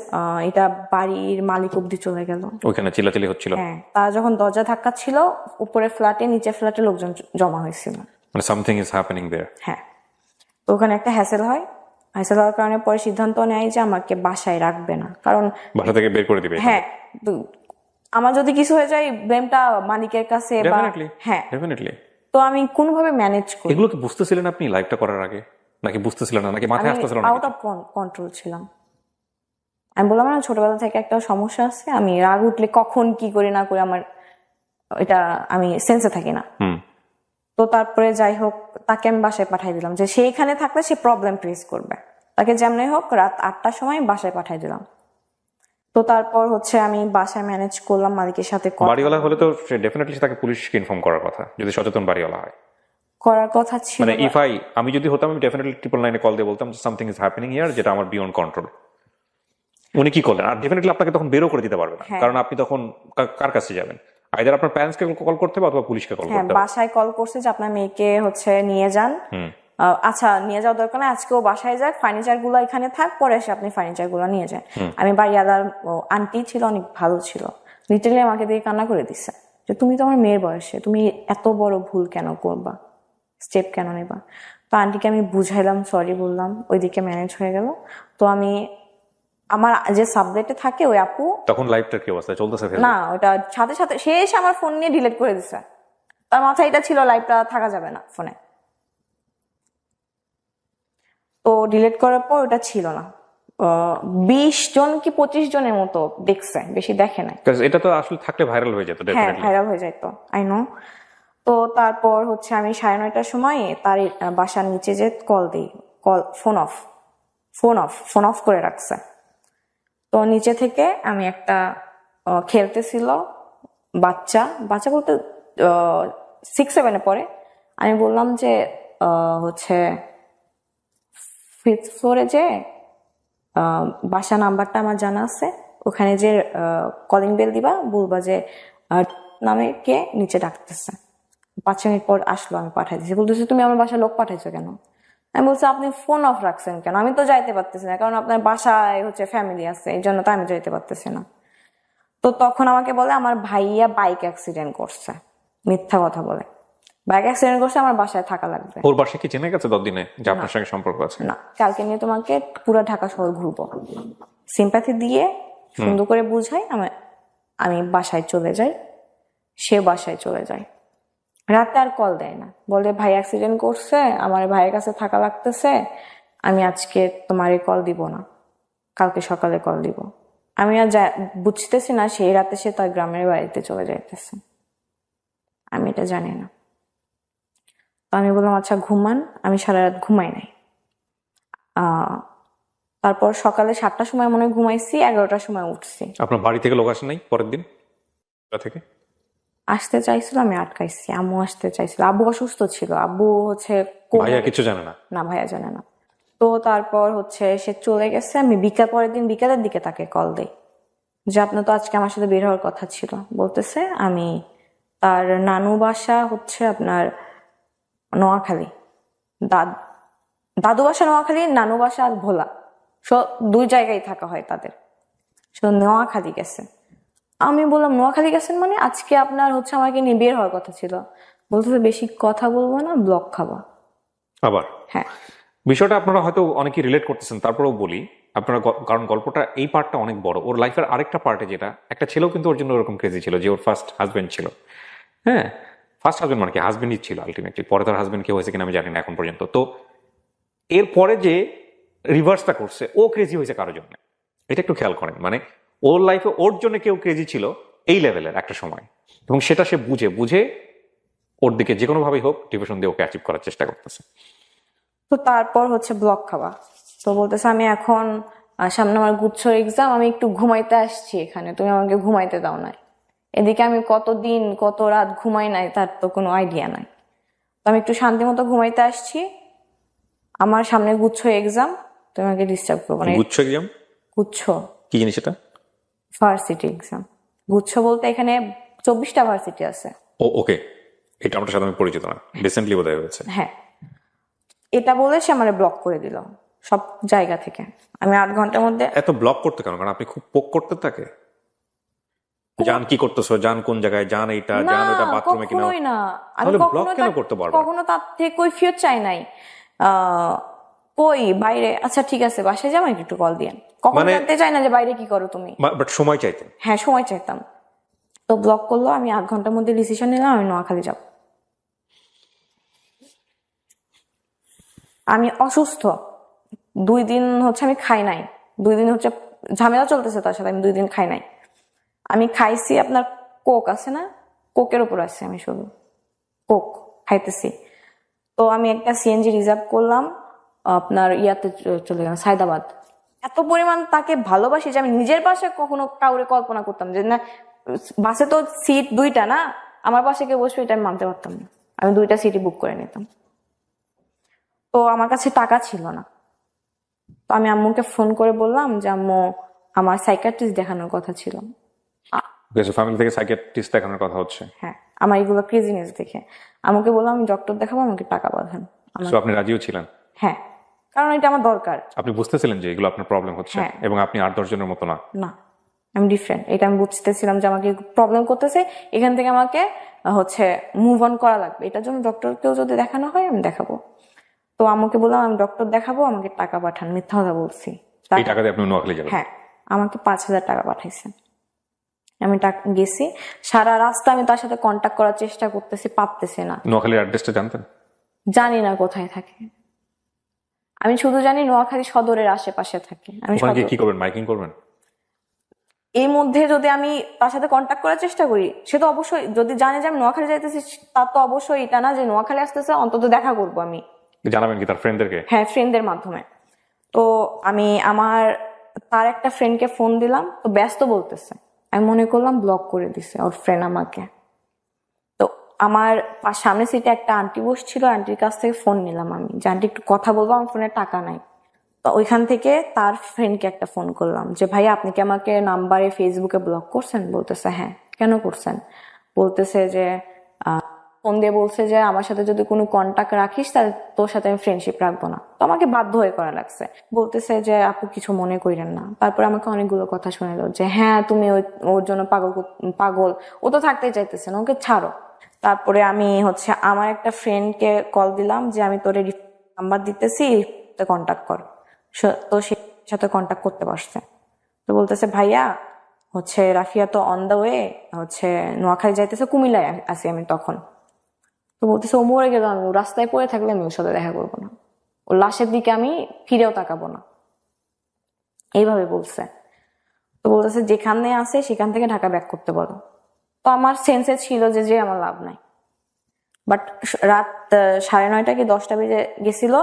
এটা বাড়ির মালিক অব্দি চলে গেল। ওইখানে চিল্লাচিল্লি হচ্ছিল, হ্যাঁ, তার যখন দরজা ধাক্কা ছিল, উপরে ফ্ল্যাটে, নিচে ফ্ল্যাটে লোকজন জমা হয়েছিল। মানে সামথিং ইজ হ্যাপেনিং দেয়ার। হ্যাঁ, তো ওখানে একটা হ্যাসেল হয়। হ্যাসেল হওয়ার কারণে পরে সিদ্ধান্ত নেয় যে আমাকে বাসায় রাখবে না, কারণ বাসা থেকে বের করে দিবে। হ্যাঁ, তো আমার যদি কিছু হয়ে যায়, ব্লেমটা মালিকের কাছে, বা ডেফিনেটলি, হ্যাঁ, ডেফিনেটলি। তো আমি কোনোভাবে ম্যানেজ করি। এগুলো কি বুঝতেছিলেন আপনি লাইভটা করার আগে, নাকি বুঝতেছিলেন না, নাকি মাথায় আমি আসতেছিল না আউট অফ কন্ট্রোল ছিলাম। আমি বললাম না, ছোটবেলা থেকে একটা সমস্যা আছে, আমি রাগ উঠলে কখন কি করি না করি, আমার এটা আমি সেন্সে থাকি না। হুম। তো তারপরে যাই হোক, তাকে আমি বাসায় পাঠিয়ে দিলাম, যে সে এখানে থাকলে সে প্রবলেম ফেস করবে। তাকে যেমনি হোক রাত 8টার সময় বাসায় পাঠিয়ে দিলাম। তো তারপর হচ্ছে আমি বাসায় ম্যানেজ করলাম, মালিকের সাথে বাড়িওয়ালা হলে তো সে ডেফিনেটলি তাকে পুলিশকে ইনফর্ম করার কথা, যদি সচেতন বাড়িওয়ালা হয়। করার কথা ছিল। মানে আমি যদি হতাম, আমি ডেফিনেটলি 999 কল দিয়ে বলতাম সামথিং ইজ হ্যাপেনিং হিয়ার, যেটা আমার বিয়ন্ড কন্ট্রোল। উনি কি করলেন? আর ডেফিনেটলি আপনাকে তখন বেরও করে দিতে পারবে না, কারণ আপনি তখন কার কাছে যাবেন? আইদার আপনার প্যারেন্টসকে কল করতে হবে অথবা পুলিশকে কল হ্যাঁ, করতে হবে। বাসায় কল করছে যে আপনার মেয়েকে হচ্ছে নিয়ে যান। আচ্ছা, নিয়ে যাওয়ার দরকার না, আজকেও বাসায় যাক, ফার্নিচার গুলো এখানে থাক, পরে এসে আপনি ফার্নিচার গুলো নিয়ে যান। আমি বাড়িওয়ালার আন্টি ছিল, অনেক ভালো ছিল, লিটারলি আমাকে দিয়ে কান্না করে দিচ্ছে যে তুমি তো আমার মেয়ের বয়সে, তুমি এত বড় ভুল কেন করবা, স্টেপ কেন নেবা। তো আন্টিকে আমি বুঝাইলাম, সরি বললাম, ওইদিকে ম্যানেজ হয়ে গেল। তো আমি আমার যে সাবজেক্টে থাকে ওই আপু, তখন লাইভটার কি অবস্থা চলতেছে? না, ওটা সাথে সাথে সে এসে আমার ফোন নিয়ে ডিলিট করে দিছে। তার মাথায় এটা ছিল লাইভটা থাকা যাবে না ফোনে। তো ডিলিট করার পর ওটা ছিল না। 20 জন কি 25 জনের মতো দেখছে, বেশি দেখে নাই। এটা তো আসলে থাকলে ভাইরাল হয়ে যেত হ্যাঁ, ডেফিনেটলি। ভাইরাল হয়ে যাইতো, আই নো। তো তারপর হচ্ছে আমি 9:30টার সময় তার বাসার নিচে যে কল দিই, ফোন অফ করে রাখছে। তো নিচে থেকে আমি একটা খেলতেছিল বাচ্চা বলতে 6-7-এ পড়ে। আমি বললাম যে হচ্ছে 5th ফ্লোরে যে বাসা নাম্বারটা আমার জানা আছে, ওখানে যে কলিং বেল দিবা, বলবা যে নামে কে নিচে ডাকতেছে। 5 মিনিট পর আসলো, আমি পাঠাই দিয়েছি। বলতেছে তুমি আমার বাসায় লোক পাঠাইছো কেন? আমি বলছি আপনি ফোন অফ রাখছেন কেন? আমি তো যাইতে পারতেছি না, কারণ আপনার বাসায় হচ্ছে ফ্যামিলি আছে, এই জন্য তো আমি যাইতে পারতেছি না। তো তখন আমাকে বলে আমার ভাইয়া বাইক অ্যাক্সিডেন্ট করছে, মিথ্যা কথা বলে। বাইক অ্যাক্সিডেন্ট করছে, আমার বাসায় থাকা লাগবে। ওর বাসায় কি জেনে গেছে 10 দিনে যে আপনার সঙ্গে সম্পর্ক আছে? না, কালকে নিয়ে তোমাকে পুরো ঢাকা শহর ঘুরবো, সিম্প্যাথি দিয়ে সুন্দর করে বুঝাই, আমি বাসায় চলে যাই। সে বাসায় চলে যায়, রাতে আর কল দেয় না, বলে ভাই অ্যাক্সিডেন্ট করছে, আমার ভাইয়ের কাছে থাকা লাগতেছে, আমি আজকে তোমারে কল দিব না, কালকে সকালে কল দিব। আমি আর বুঝতেছি না, সেই রাতে সে তার গ্রামের বাড়িতে চলে যাইতেছে, আমি এটা জানি না। তো আমি বললাম আচ্ছা ঘুমান, আমি সারা রাত ঘুমাই নাই। তারপর সকালে 7টার সময় মনে হয় ঘুমাইছি, 11টার সময় উঠছি। আপনার বাড়ি থেকে লোক আসে নাই পরের দিন থেকে? আসতে চাইছিল, আমি আটকাইছি। আম্মু আসতে চাইছিল, আব্বু অসুস্থ ছিল, আব্বু হচ্ছে ভাইয়া কিছু জানে না? না, ভাইয়া জানে না। তো তারপর হচ্ছে সে চলে গেছে, আমি পরের দিন বিকালের দিকে তাকে কল দেই যে আপনার তো আজকে আমার সাথে বের হওয়ার কথা ছিল। বলতেছে আমি তার নানু বাসা হচ্ছে আপনার নোয়াখালী, দাদু বাসা নোয়াখালী, নানু বাসা আর ভোলা, দুই জায়গায় থাকা হয় তাদের। নোয়াখালী গেছে। আমি বললাম নোয়াখালী গেছেন মানে? আজকে আপনার হচ্ছে আমাকে নিয়ে বের হওয়ার কথা ছিল। বলতেছে বেশি কথা বলবো না, ব্লক খাবা। আবার হ্যাঁ, বিষয়টা আপনারা হয়তো অনেকেই রিলেট করতেছেন, তারপরেও বলি আপনারা, কারণ গল্পটা এই পার্টটা অনেক বড়। ওর লাইফের আরেকটা পার্টে, যেটা একটা ছেলেও কিন্তু ওর জন্য ওরকম ক্রেজি ছিল, যে ওর ফার্স্ট হাজবেন্ড ছিল। হ্যাঁ, ফার্স্ট হাজবেন্ড মানে কি, হাজবেন্ডই ছিল আলটিমেটলি। পরে তার হাজবেন্ড কেউ হয়েছে কিনা আমি জানি না এখন পর্যন্ত। তো এরপরে যে রিভার্সটা করছে, ও ক্রেজি হয়েছে কারোর জন্য, এটা একটু খেয়াল করেন। মানে ওর লাইফে ওর জন্য কেউ ক্রেজি ছিল এই লেভেলের একটা সময়, এবং সেটা সে বুঝে ওর দিকে যে কোনোভাবেই হোক ডিভিশন দিয়ে ওকে অ্যাচিভ করার চেষ্টা করতেছে। তো তারপর হচ্ছে ব্লক খাওয়া। তো বলতেছে আমি এখন সামনে আমার গুচ্ছ এক্সাম, আমি একটু ঘুমাইতে আসছি এখানে, তুমি আমাকে ঘুমাইতে দাও নাই। এদিকে আমি কতদিন কত রাত ঘুমাই নাই, তার তো কোনো আইডিয়া নাই। তো আমি একটু শান্তি মতো ঘুমাইতে আসছি, আমার সামনে গুচ্ছ এক্সাম, তুমি আমাকে ডিস্টার্ব করবো না। গুচ্ছ এক্সাম? গুচ্ছ, কি জিনিস এটা? Varsity exam. গুচ্ছ বলতে এখানে 24টা ভার্সিটি আছে। ও ওকে, এটা আমার সাথে আমি পরিচিত না, রিসেন্টলি বোধহয় হয়েছে। হ্যাঁ, এটা বলে সে আমার ব্লক করে দিল সব জায়গা থেকে। আমি 8 ঘন্টার মধ্যে এত ব্লক করতে কেন? কারণ আপনি খুব পোক করতে থাকে, জান কি করতেছো, জান কোন জায়গায়, জান এইটা, না, জান ওইটা বাথরুমে কিনা। কখনোই না। আমি তাহলে ব্লক কখনো কেন করতে পারবেন? কখনো তার থেকে কৈফিয়ত চাই নাই। কই বাইরে, আচ্ছা ঠিক আছে বাসায় যাবো, একটু কল দিয়েন। কখনো মানে- জানতে চাই না যে বাইরে কি করো তুমি। বাট সময় চাইতেন। হ্যাঁ, সময় চাইতাম। তো ব্লক করলো, আমি 8 ঘন্টার মধ্যে ডিসিশন নিলাম আমি নোয়াখালী যাব। আমি অসুস্থ, 2 দিন হচ্ছে আমি খাই নাই, 2 দিন হচ্ছে ঝামেলা চলতেছে তার সাথে, আমি 2 দিন খাই নাই। আমি খাইছি আপনার কোক আছে না, কোকের উপর আছে, আমি শুধু কোক খাইতেছি। তো আমি একটা সিএনজি রিজার্ভ করলাম, আপনার ইয়াতে চলে গেলাম সায়দাবাদ। এত পরিমাণ তাকে ভালোবাসি যে আমি নিজের পাশে কখনো কাউরে কল্পনা করতাম যে না, বাসে তো সিট 2টা না, আমার পাশে কেউ বসবে এটা আমি মানতে পারতাম না। আমি 2টা সিটই বুক করে নিতাম। তো আমার কাছে টাকা ছিল না, তো আমি আম্মুকে ফোন করে বললাম যে আম্মু আমার সাইকিয়াট্রিস্ট দেখানোর কথা ছিল। ফ্যামিলি থেকে সাইকিয়াট্রিস্ট দেখানোর কথা হচ্ছে। হ্যাঁ, আমার এগুলো ক্রেজিনেস দেখে আম্মুকে বললাম আমি ডক্টর দেখাবো, আমাকে টাকা পাঠান। সো আপনি রাজিও ছিলেন? হ্যাঁ, কারণ এটা আমার দরকার। আপনি বুঝতেছিলেন যে এগুলো আপনার প্রবলেম হচ্ছে, হ্যাঁ। এবং আপনি 8-10 জনের মতো না। না, আমি ডিফারেন্ট, এটা আমি বুঝতেছিলাম যে আমাকে প্রবলেম করতেছে, এখান থেকে আমাকে হচ্ছে মুভ অন করা লাগবে। এটার জন্য ডক্টরকেও যদি দেখানো হয় আমি দেখাবো। তো আম্মুকে বললাম আমি ডক্টর দেখাবো, আমাকে টাকা পাঠান। মিথ্যা কথা বলছি। এই টাকা দিয়ে আপনি নোয়াখালী যাবেন? হ্যাঁ, আমাকে 5,000 টাকা পাঠাইছেন। আমি গেছি, সারা রাস্তা আমি তার সাথে কন্ট্যাক্ট করার চেষ্টা করতেছি, পারতেছি না। নোয়াখালীর অ্যাড্রেসটা জানতেন? জানি না কোথায় থাকে, আমি শুধু জানি নোয়াখালী সদরের আশেপাশে থাকে। আমি ওখানে গিয়ে কি করবেন? মাইকিং করবেন? এই মধ্যে যদি আমি তার সাথে কন্ট্যাক্ট করার চেষ্টা করি, সে তো অবশ্যই যদি জানে যে আমি নোয়াখালী যাইতেছি, তার তো অবশ্যই এটা না যে নোয়াখালী আসতেছে, অন্তত দেখা করবো আমি। জানাবেন কি তার ফ্রেন্ডদেরকে? হ্যাঁ, ফ্রেন্ডদের মাধ্যমে। তো আমি তার একটা ফ্রেন্ডকে ফোন দিলাম, তো ব্যস্ত বলতেছে। আমি মনে করলাম ব্লক করে দিছে ওর ফ্রেন্ড আমাকে। তো আমার সামনে সিটে একটা আন্টি বসছিল, আন্টির কাছ থেকে ফোন নিলাম আমি যে আন্টি একটু কথা বলবো, আমার ফোনে টাকা নাই। তো ওইখান থেকে তার ফ্রেন্ডকে একটা ফোন করলাম যে ভাই আপনি কি আমাকে নাম্বারে ফেসবুকে ব্লক করছেন? বলতেছে হ্যাঁ। কেন করছেন? বলতেছে যে ফোন দিয়ে বলছে যে আমার সাথে যদি কোনো কন্টাক্ট রাখিস তাহলে তোর সাথে আমি ফ্রেন্ডশিপ রাখবো না। তো আমাকে বাধ্য হয়ে করা লাগছে। বলতেছে যে আপু কিছু মনে করেন না। তারপরে আমাকে অনেকগুলো কথা শোনালো যে হ্যাঁ তুমি ওর জন্য পাগল, ও তো থাকতেই চাইতেছে না, ওকে ছাড়ো। তারপরে আমি হচ্ছে আমার একটা ফ্রেন্ডকে কল দিলাম যে আমি তোর নাম্বার দিতেছি, কন্টাক্ট কর। তো সে সাথে কন্টাক্ট করতে পারছে। তো বলতেছে ভাইয়া হচ্ছে রাফিয়া তো অন দ্য ওয়ে হচ্ছে নোয়াখালী যাইতেছে, কুমিল্লায় আছি আমি তখন। তো বলতেছে ও মরে গেল, আমি রাস্তায় পড়ে থাকলে আমি ওর সাথে দেখা করবো না, ওর লাশের দিকে আমি ফিরেও তাকাবো না, এইভাবে বলছে। তো বলতেছে যেখানে আছে সেখান থেকে ঢাকা ব্যাক করতে বলো। তো আমার সেন্সে ছিল যে আমার লাভ নাই। বাট রাত 9:30 কি 10টা বেজে গেছিল।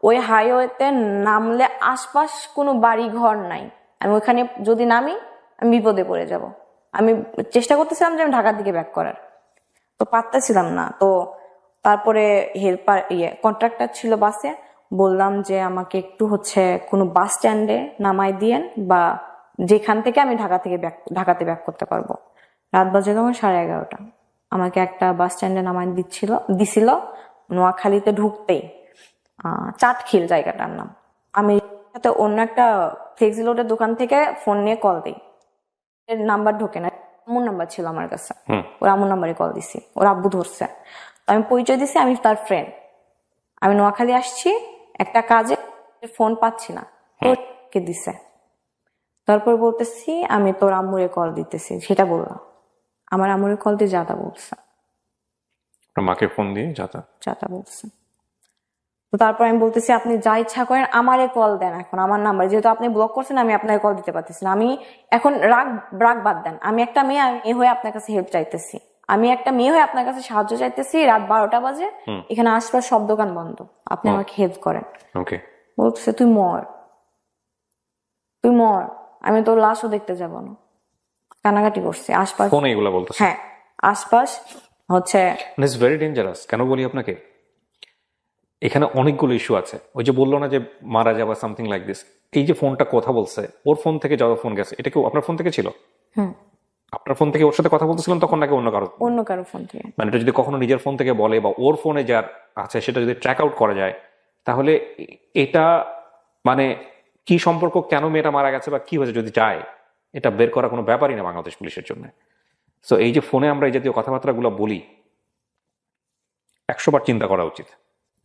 ওই হাইওয়েতে নামলে আশপাশ কোনো বাড়ি ঘর নাই, আমি ওইখানে যদি নামি আমি বিপদে পড়ে যাব। আমি চেষ্টা করতেছিলাম যে আমি ঢাকার দিকে ব্যাক করার, তো পারতেছিলাম না। তো তারপরে হেল্পার কন্ট্রাক্টর ছিল বাসে, বললাম যে আমাকে একটু হচ্ছে কোনো বাস স্ট্যান্ডে নামাই দিয়েন, বা যেখান থেকে আমি ঢাকাতে ব্যাক করতে পারবো। রাত বাজে তখন 11:30। আমাকে একটা বাস স্ট্যান্ডে নামাই দিছিল নোয়াখালীতে ঢুকতেই, চাটখিল জায়গাটার নাম। আমি সাথে অন্য একটা ফ্লেক্সি লোডের দোকান থেকে ফোন নিয়ে কল দিই, এর নাম্বার ঢোকে না, আম্মুর নাম্বার ছিল আমার কাছে, ওর আম্মুর নাম্বারে কল দিছি, ওর আব্বু ধরছে। তো আমি পরিচয় দিছি আমি তার ফ্রেন্ড, আমি নোয়াখালী আসছি একটা কাজে, ফোন পাচ্ছি না, তোকে দিছে। তারপর বলতেছি আমি তোর আম্মুরে কল দিতেছি, সেটা বললাম। আমার আম্মুরে কল দিয়ে যাতা বলছে, মাকে ফোন দিয়ে যাতা বলছে। তো তারপর আমি বলতেছি আপনি যা ইচ্ছা করেন আমারে কল দেন, এখন আমার নাম্বার যেহেতু আপনি ব্লক করছেন আমি আপনাকে কল দিতে পারতেছি না। আমি এখন রাগ বাদ দেন, আমি একটা মেয়ে হয়ে আপনার কাছে হেল্প চাইতেছি, আমি একটা মেয়ে হয়ে আপনার কাছে সাহায্য চাইতেছি। রাত 12টা বাজে, এখানে আশপাশ সব দোকান বন্ধ, আপনি আমাকে হেল্প করেন। বলতেছে তুই মর, আমি তোর লাশও দেখতে যাব না। কানাকাটি করছে আশপাশ, ফোনে এগুলো বলতেছে। হ্যাঁ, আশপাশ হচ্ছে ইটস ভেরি ডেঞ্জারাস। কেন বলি আপনাকে, এখানে অনেকগুলো ইস্যু আছে। ওই যে বললো না যে মারা যাওয়া সামথিং লাইক দিস, এই যে ফোনটা কথা বলছে, ওর ফোন থেকে যত ফোন গেছে, এটা কি আপনার ফোন থেকে ছিল? হুম। আপনার ফোন থেকে ওর সাথে কথা বলতেছিলাম তখন নাকি অন্য কারো? অন্য কারো ফোন থেকে। মানে এটা যদি কখনো নিজের ফোন থেকে বলে বা ওর ফোনে যার আছে সেটা যদি ট্র্যাক আউট করা যায়, তাহলে এটা মানে কি সম্পর্ক, কেন মেয়েটা মারা গেছে বা কি হয়েছে যদি যায়, এটা বের করা কোনো ব্যাপারই না বাংলাদেশ পুলিশের জন্য। সো এই যে ফোনে আমরা এই জাতীয় কথাবার্তাগুলো বলি, 100 বার চিন্তা করা উচিত।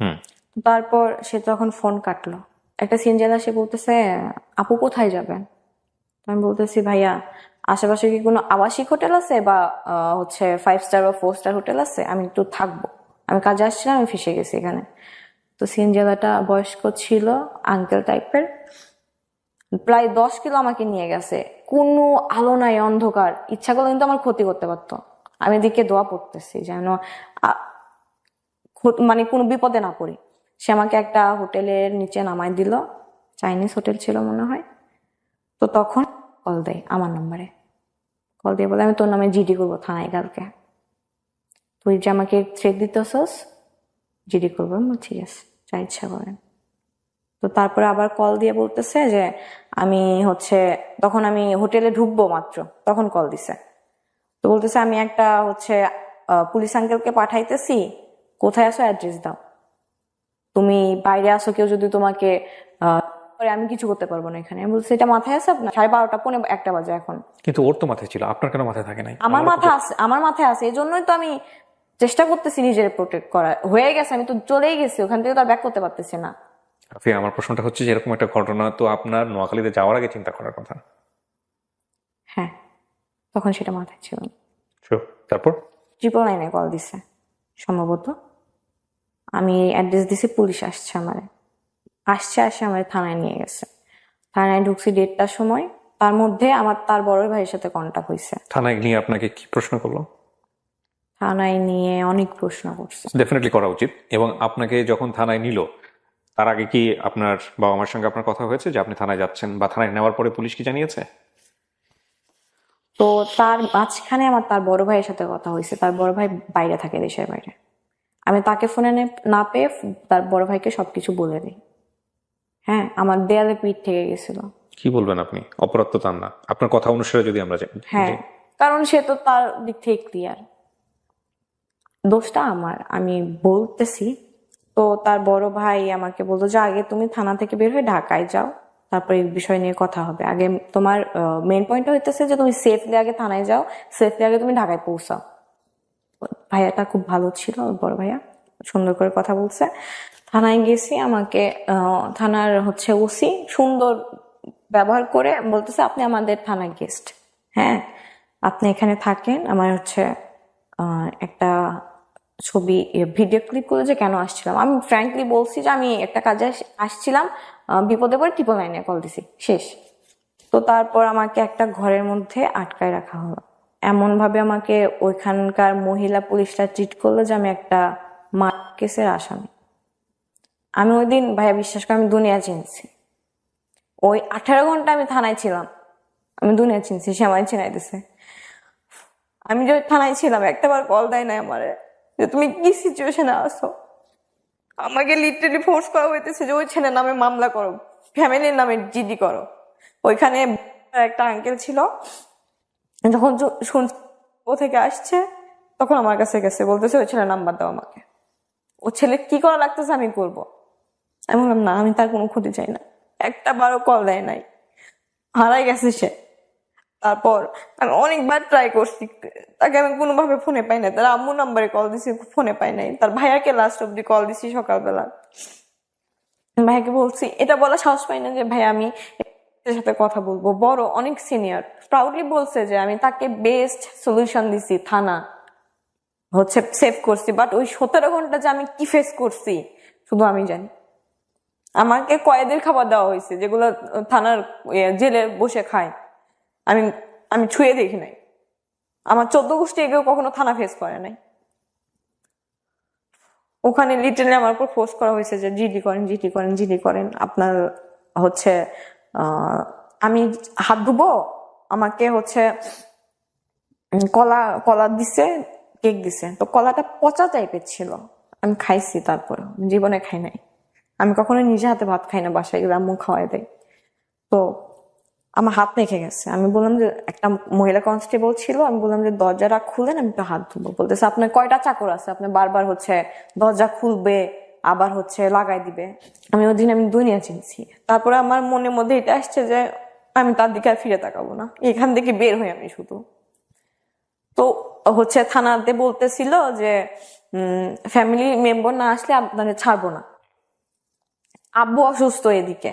হুম। তারপর সে তখন ফোন কাটলো, একটা সিনজেলা সে বলতেছে আপু কোথায় যাবেন? তো আমি বলতেছি ভাইয়া আশেপাশে কি কোনো আবাসিক হোটেল আছে বা হচ্ছে 5 স্টার বা 4 স্টার হোটেল আছে, আমি একটু থাকবো, আমি কাজে আসছিলাম, আমি ফেসে গেছি এখানে। তো সিনজেলাটা বয়স্ক ছিল, আঙ্কেল টাইপের, প্রায় 10 কিলো আমাকে নিয়ে গেছে। কোনো আলো নাই, অন্ধকার, ইচ্ছা করলে কিন্তু আমার ক্ষতি করতে পারতো। আমি এদিকে দোয়া পড়তেছি যেন মানে কোনো বিপদে না পড়ি। সে আমাকে একটা হোটেলের নিচে নামাই দিল, চাইনিজ হোটেল ছিল মনে হয়। তো তখন কল দেয় আমার নম্বরে, কল দিয়ে বলে আমি তোর নামে জিডি করবো থানায় কালকে, তুই যে আমাকে থ্রেট দিতেছস, জিডি করবো। আমি বলছি, ঠিক আছে, যা ইচ্ছা করেন। তো তারপরে আবার কল দিয়ে বলতেছে যে আমি হচ্ছে, তখন আমি হোটেলে ঢুকবো মাত্র, তখন কল দিছে। তো বলতেছে আমি একটা হচ্ছে পুলিশ আঙ্কেলকে পাঠাইতেছি, কোথায় আসো অ্যাড্রেস দাও, তুমি বাইরে আসো, কেউ যদি তোমাকে আমি কিছু করতে পারবো না এখানে। আমি বলছি এটা মাথায় আছে আপনার? 12:30 পৌনে 1টা বাজে এখন। কিন্তু ওর তো মাথায় ছিল, আপনার কেন মাথায় থাকে নাই? আমার মাথায় আছে, আমার মাথায় আছে, এই জন্যই তো আমি চেষ্টা করতেছি নিজের প্রোটেক্ট করা। হয়ে গেছে, আমি তো চলেই গেছি ওখান থেকে, তো আর ব্যাক করতে পারতেছি না। রাফি, আমার প্রশ্নটা হচ্ছে যে এরকম একটা ঘটনা তো আপনার নোয়াখালীতে যাওয়ার আগে চিন্তা করার কথা। হ্যাঁ, তখন সেটা মাথায় ছিল না। তারপর 999 কল দিছে সম্ভবত, আমি অ্যাড্রেস দিছি, পুলিশ আসছে আসে আমার থানায় নিয়ে গেছে। থানায় ঢুকছি 1:30টার সময়, তার মধ্যে আমার তার বড় ভাইয়ের সাথে কন্টাক্ট হয়েছে। থানায় নিয়ে আপনাকে কি প্রশ্ন করলো? থানায় নিয়ে অনেক প্রশ্ন করছে। ডেফিনেটলি করা উচিত। এবং আপনাকে যখন থানায় নিল, তার আগে কি আপনার বাবা মার সঙ্গে আপনার কথা হয়েছে যে আপনি থানায় যাচ্ছেন, বা থানায় নেওয়ার পরে পুলিশ কি জানিয়েছে? তো তার মাঝখানে আমার তার বড় ভাইয়ের সাথে কথা হয়েছে। তার বড় ভাই বাইরে থাকে, দেশের বাইরে। আমি তাকে ফোনে না পেয়ে তার বড় ভাইকে সবকিছু বলে দিই। হ্যাঁ, আমার দেয়ালে পিঠ থেকে গেছিল। কি বলবেন আপনি? অপরাধ তো তার না, আপনার কথা অনুসারে যদি আমরা যাই। হ্যাঁ, কারণ সে তো তার দিক থেকে ক্লিয়ার, দোষটা আমার, আমি বলতেছি। তো তার বড় ভাই আমাকে বলতো যে আগে তুমি থানা থেকে বের হয়ে ঢাকায় যাও, তারপর এই বিষয় নিয়ে কথা হবে। আগে তোমার মেইন পয়েন্টটা হইতেছে যে তুমি সেফলি আগে থানায় যাও, সেফলি আগে তুমি ঢাকায় পৌঁছাও। ভাইয়াটা খুব ভালো ছিল, বড় ভাইয়া সুন্দর করে কথা বলছে। থানায় গেছি, আমাকে থানার হচ্ছে ওসি সুন্দর ব্যবহার করে বলতেছে আপনি আমাদের থানার গেস্ট, হ্যাঁ আপনি এখানে থাকেন। আমার হচ্ছে একটা ছবি ভিডিও ক্লিপ করে যে কেন আসছিলাম। আমি ফ্র্যাঙ্কলি বলছি যে আমি একটা কাজে আসছিলাম, বিপদে পড়ে 999 কল দিছি, শেষ। তো তারপর আমাকে একটা ঘরের মধ্যে আটকায় রাখা হলো, এমন ভাবে আমাকে ওইখানকার মহিলা পুলিশরা ট্রিট করলো যে আমি একটা মার কেসের আসামি। আমি ওই দিন ভাইয়া বিশ্বাস করে আমি দুনিয়া চিনছি। ওই 18 ঘন্টা আমি থানায় ছিলাম, আমি দুনিয়া চিনছি, সে আমায় চিনাই দিছে। আমি যে থানায় ছিলাম একটাবার কল দেয় না আমারে যে তুমি কি সিচুয়েশনে আসো। আমাকে লিটারালি ফোর্স করা হইতেছে যে ওই ছেলের নামে মামলা করো, ফ্যামিলির নামে জিডি করো। ওইখানে একটা আঙ্কেল ছিল, যখন শুনছি ও থেকে আসছে তখন আমার কাছে গেছে, বলতেছে ওই ছেলের নাম্বার দাও আমাকে, ও ছেলে কি করা লাগতেছে আমি করবো। আমি বললাম না, আমি তার কোনো ক্ষতি চাই না। একটা বারও কল দেয় নাই, হারাই গেছে সে। তারপর আমি অনেকবার ট্রাই করছি, তাকে আমি কোনোভাবে ফোনে পাই নাই। তার আম্মু নাম্বারে কল দিছি, ফোনে পাই নাই। তার ভাইয়াকে লাস্ট অব্দি কল দিছি সকালবেলা, ভাইয়াকে বলছি, এটা বলা সাহস পাই না যে ভাই আমি এর সাথে কথা বলবো, বড় অনেক সিনিয়র, প্রাউডলি বলছে যে আমি তাকে বেস্ট সলিউশন দিছি, থানা হচ্ছে সেভ করছি। বাট ওই 17 ঘন্টা যে আমি কি ফেস করছি শুধু আমি জানি। আমাকে কয়েদের খাবার দেওয়া হয়েছে যেগুলো থানার জেলে বসে খায়, আমি আমি ছুঁয়ে দেখি নাই। আমার 14 গোষ্ঠী এগুলো কখনো থানা ফেস করে নাই। ওখানে লিটারালি আমার উপর ফোর্স করা হয়েছে যে জিডি করেন, জিডি করেন, জিডি করেন। আপনার হচ্ছে আমি হাত ধুবো, আমাকে হচ্ছে কলা কলা দিছে, কেক দিছে। তো কলাটা পচা টাইপের ছিল, আমি খাইছি, তারপরে জীবনে খাই নাই। আমি কখনো নিজে হাতে ভাত খাই না, বাসায় গেলে আম্মু খাওয়াই দেয়। তো আমার হাত মেখে গেছে। আমি বললাম যে, একটা মহিলা কনস্টেবল ছিল, আমি বললাম যে দরজাটা খুলেন, আমি তো হাত ধুবো। বলতেছে আপনার কয়টা চাকর আছে, আপনি বারবার হচ্ছে দরজা খুলবে আবার হচ্ছে লাগাই দিবে। আমি ওই দিন আমি দুনিয়া চিনছি। তারপরে আমার মনের মধ্যে এটা আসছে যে আমি তার দিকে আর ফিরে তাকাবো না, এখান থেকে বের হই আমি শুধু। তো হচ্ছে থানাতে বলতেছিল যে ফ্যামিলি মেম্বার না আসলে আপনাদের ছাড়বো না। আব্বু অসুস্থ এদিকে,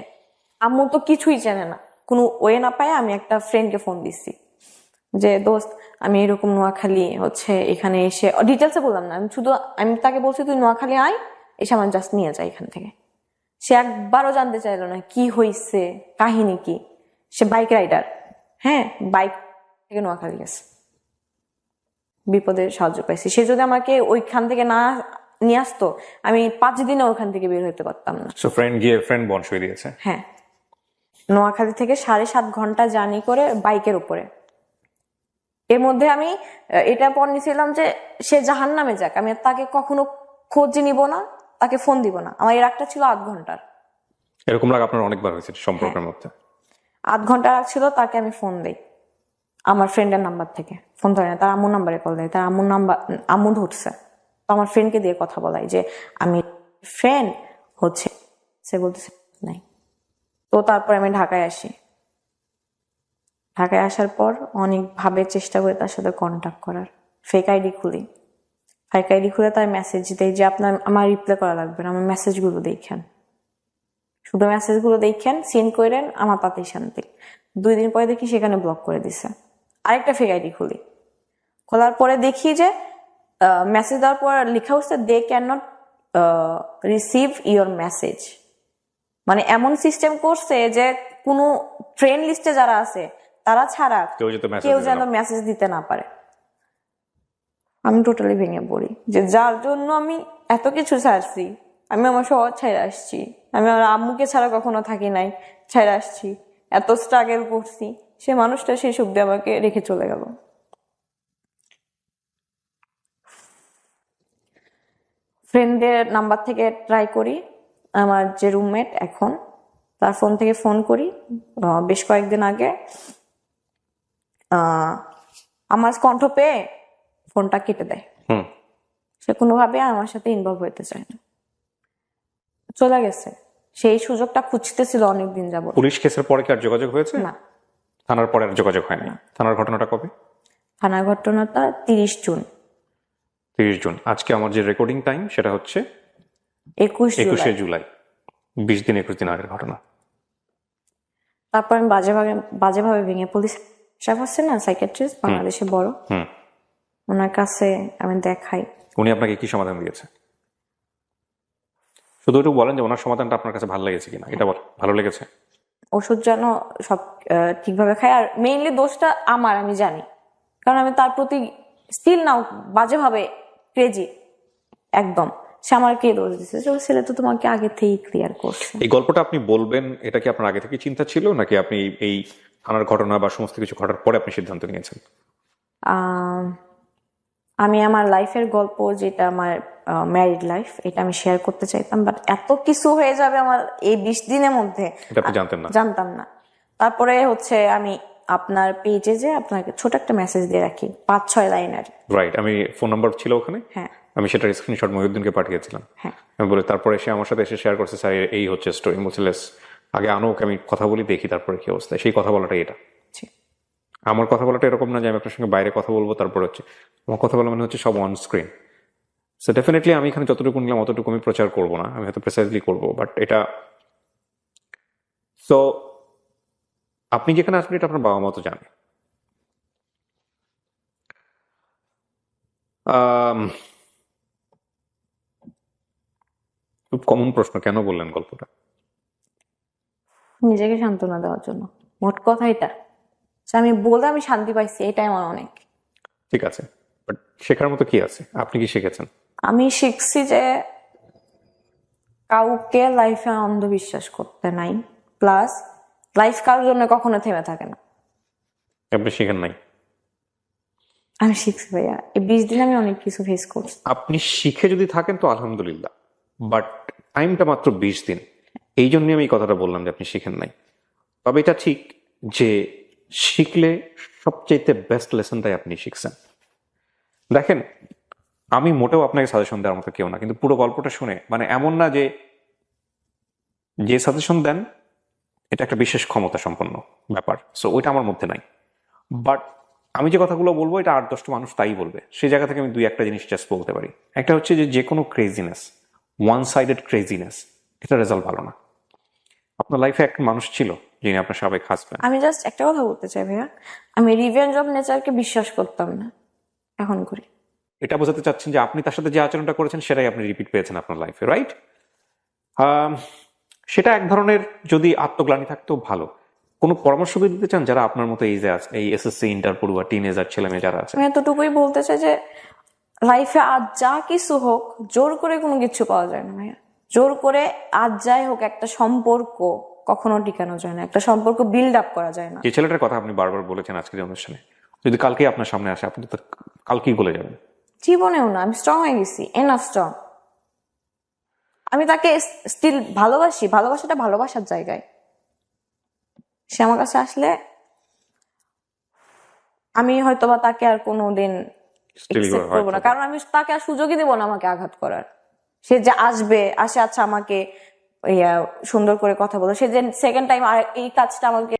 আম্মু তো কিছুই জানে না। কোনো ওয়ে না পায় আমি একটা ফ্রেন্ডকে ফোন দিচ্ছি যে দোস্ত আমি এরকম নোয়াখালী হচ্ছে এখানে এসে, ডিটেলসে বললাম না, আমি তাকে বলছি তুই নোয়াখালী আয়, এসে আমার জাস্ট নিয়ে যায় এখান থেকে। সে একবারও জানতে চাইলো না কি হয়েছে, কাহিনী কি। সে বাইক রাইডার, হ্যাঁ, বাইক থেকে নোয়াখালী গেছে, বিপদে সাহায্য পাইছি। সে যদি আমাকে ওইখান থেকে না নিয়ে আসতো, আমি 5 দিনে ওখান থেকে বের হতে পারতাম না। সো ফ্রেন্ড গিয়ে ফ্রেন্ড বন্ড হয়ে দিয়েছে। হ্যাঁ, নোয়াখালী থেকে 7.5 ঘন্টা জার্নি করে বাইকের উপরে। এর মধ্যে আমি এটা পর নিয়েছিলাম যে সে জাহান্নামে যাক, আমি তাকে কখনো খোঁজ নিব না, তাকে ফোন দিব না। আমার এর একটা ছিল 8 ঘন্টার। এরকম রাগ আপনার অনেকবার হয়েছে সম্পর্কের মধ্যে? 8 ঘন্টা রাগ ছিল, তাকে আমি ফোন দেই আমার ফ্রেন্ডের নাম্বার থেকে। ফোন ধরে না, তার আম্মুর নাম্বারে কল দেয়, তার আম্মু ধরছে। তো আমার ফ্রেন্ডকে দিয়ে কথা বলাই যে আমি ফ্রেন্ড হচ্ছে, সে বলতেছে নাই। তো তারপর আমি ঢাকায় আসি। ঢাকায় আসার পর অনেকভাবে চেষ্টা করে তার সাথে কন্ট্যাক্ট করার। ফেক আইডি খুলে তার মেসেজ দেয় যে আমার রিপ্লাই করা লাগবে না, আমার মেসেজগুলো দেখেন, শুধু মেসেজগুলো দেখেন, সিন করেন, আমার তাতেই শান্তি। 2 দিন পরে দেখি সেখানে ব্লক করে দিছে। আরেকটা ফেক আইডি খোলার পরে দেখি যে মেসেজ দেওয়ার পর লেখা হচ্ছে they can not receive your message. মানে এমন সিস্টেম করছে যে কোনো ফ্রেন্ড লিস্টে যারা আছে তারা ছাড়া কেউ যেন মেসেজ দিতে না পারে। আমি টোটালি ভেঙে পড়ি যে যার জন্য আমি এত কিছু ছাড়ছি, আমি আমার শহর ছেড়ে আসছি, আমি আমার আম্মুকে ছাড়া কখনো থাকি নাই, ছেড়ে আসছি, এত স্ট্রাগল করছি, সে মানুষটা সেই সুখ দিয়ে আমাকে রেখে চলে গেল। ফ্রেন্ডদের নাম্বার থেকে ট্রাই করি, আমার যে রুমমেট এখন, তার ফোন থেকে ফোন করি। বেশ কয়েকদিন আগে আমার কণ্ঠ পেয়ে ফোনটা কেটে দেয়। সে কোনোভাবে আমার সাথে ইনভলভ হইতে চায় না, চলে গেছে। সেই সুযোগটা খুঁজতেছিল অনেকদিন যাবত। পুলিশ কেসের পরে কি আর যোগাযোগ হয়েছে? না। থানার পরে আর যোগাযোগ হয়নি? থানার ঘটনাটা কবে? থানার ঘটনাটা 30 জুন। 30 জুন। আজকে আমার যে রেকর্ডিং টাইম সেটা হচ্ছে 21 জুলাই। 20 দিন 21 দিন আগের ঘটনা। তারপর আমি বাজেভাবে ভেঙে, পুলিশ সাহেব আছে না, সাইকিয়াট্রিস্ট, বাংলাদেশে বড়, ওনার কাছে আমি দেখাই। উনি আপনাকে কি সমাধান দিয়েছে? শুধু একটু বলেন যে ওনার সমাধানটা আপনার কাছে ভালো লেগেছে কিনা, এটা ভালো লেগেছে? ওষুধ যেন সব ঠিকভাবে খাই, আর মেইনলি দোষটা আমার, আমি জানি, কারণ আমি তার প্রতি স্টিল নাও বাজেভাবে ক্রেজি একদম। সে আমার কে দোষ দিচ্ছে? ছেলে তো তোমাকে আগে থেকেই ক্লিয়ার করছে। এই গল্পটা আপনি বলবেন, এটা কি আপনার আগে থেকে চিন্তা ছিল, নাকি আপনি এই থানার ঘটনা বা সমস্ত কিছু ঘটার পরে আপনি সিদ্ধান্ত নিয়েছেন? আমি আমার লাইফের গল্প, যেটা আমার ম্যারিড লাইফ, এটা আমি শেয়ার করতে চাইতাম, বাট এত কিছু হয়ে যাবে আমার এই 20 দিনের মধ্যে, এটা আপনি জানতাম না। তারপরে হচ্ছে আমি আপনার পেজে যে আপনাকে ছোট একটা মেসেজ দিয়ে রাখি, 5-6 লাইনের। রাইট, আমি ফোন নাম্বার ছিল ওখানে, হ্যাঁ, আমি সেটার স্ক্রিনশট মহিউদ্দিনকে পাঠিয়েছিলাম। হ্যাঁ, আমি বলে তারপরে এসে আমার সাথে এসে শেয়ার করছে, স্যার এই হচ্ছে স্টোরি। বলছিলেস আগে আনো ওকে, আমি কথা বলি, দেখি তারপরে কি অবস্থা। সেই কথা বলাটাই এটা। আমার কথা বলাটা এরকম না যে আমি আপনার সঙ্গে বাইরে কথা বলবো তারপর হচ্ছে, আমার কথা বলা মানে হচ্ছে সব অন স্ক্রিন। সো ডেফিনেটলি আমি এখানে যতটুকু নিলাম অতটুকু আমি প্রচার করবো না, আমি হয়তো প্রেসাইজলি করবো, বাট এটা। সো আপনি যেখানে আসবেন এটা আপনার বাবা মা তো জানে। খুব কমন প্রশ্ন, কেন বললেন গল্পটা? নিজেকে সান্ত্বনা দেওয়ার জন্য, মোট কথা এটা। আমি বলে আমি শান্তি পাইছি, এটাই আমার অনেক। ঠিক আছে, বাট শেখার মতো কি আছে? আপনি কি শিখেছেন? আমি শিখছি যে কাউকে লাইফে অন্ধবিশ্বাস করতে নাই, প্লাস লাইফ কারোর জন্য কখনো থেমে থাকে না। আপনি শিখেন নাই? আমি শিখছি ভাইয়া, এই 20 দিন আমি অনেক কিছু ফেস করছি। আপনি শিখে যদি থাকেন তো আলহামদুলিল্লাহ, বাট টাইমটা মাত্র 20 দিন। এই জন্যই আমি এই কথাটা বললাম যে আপনি শিখেন নাই। তবে এটা ঠিক যে শিখলে সবচাইতে বেস্ট লেসনটাই আপনি শিখছেন। দেখেন, আমি মোটেও আপনাকে সাজেশন দেওয়ার মতো কেউ না, কিন্তু পুরো গল্পটা শুনে মানে এমন না যে যে সাজেশন দেন এটা একটা বিশেষ ক্ষমতা সম্পন্ন ব্যাপার, সো ওইটা আমার মধ্যে নাই। বাট আমি যে কথাগুলো বলবো এটা 8-10টা মানুষ তাই বলবে, সেই জায়গা থেকে আমি 2-1টা জিনিস জাস্ট বলতে পারি। একটা হচ্ছে যে কোনো ক্রেজিনেস, ওয়ান সাইডেড ক্রেজিনেস, এটা রেজাল্ট ভালো না। আপনার লাইফে একটা মানুষ ছিল যিনি আপনার সাবেক হাজব্যান্ড। আমি জাস্ট একটা কথা বলতে চাই ভাইয়া, আমি রিভেঞ্জ অফ নেচারকে বিশ্বাস করতাম না, এখন করি। এটা বোঝাতে চাচ্ছেন যে আপনি তার সাথে যে আচরণটা করেছেন সেটাই আপনি রিপিট পেয়েছেন আপনার লাইফে, রাইট? সেটা এক ধরনের যদি আত্মগ্লানি থাকতো ভালো। কোনো পরামর্শ কি দিতে চান যারা আপনার মতো এই যে আছে, এই এসএসসি ইন্টার পড়ুয়া টিনেজার ছেলে মেয়ে যারা আছে? আমি এতটুকুই বলতে চাই যে লাইফে আজ যা কিছু হোক, জোর করে কোনো কিছু পাওয়া যায় না ভাইয়া। জোর করে আজ যাই হোক, একটা সম্পর্ক কখনো টিকানো যায় না, একটা সম্পর্ক বিল্ড আপ করা যায় না। যে ছেলেটার কথা আপনি বারবার বলেছেন আজকের এই অনুষ্ঠানে, যদি কালকেই আপনার সামনে আসে আপনি তো কালকেই গলে যাবেন। জীবনেও না, আমি স্ট্রং হয়ে গেছি, এনাফ স্ট্রং। আমি তাকে স্টিল ভালোবাসি, ভালোবাসাটা ভালোবাসার জায়গায়। সে আমার কাছে আসলে আমি হয়তোবা তাকে আর কোনোদিন Still accept হয় করবো না, কারণ আমি তাকে আর সুযোগই দেবো না আমাকে আঘাত করার। সে যে আসবে, আসে আচ্ছা আমাকে সুন্দর করে কথা বলো, সে যে সেকেন্ড টাইম আর এই কাজটা আমাকে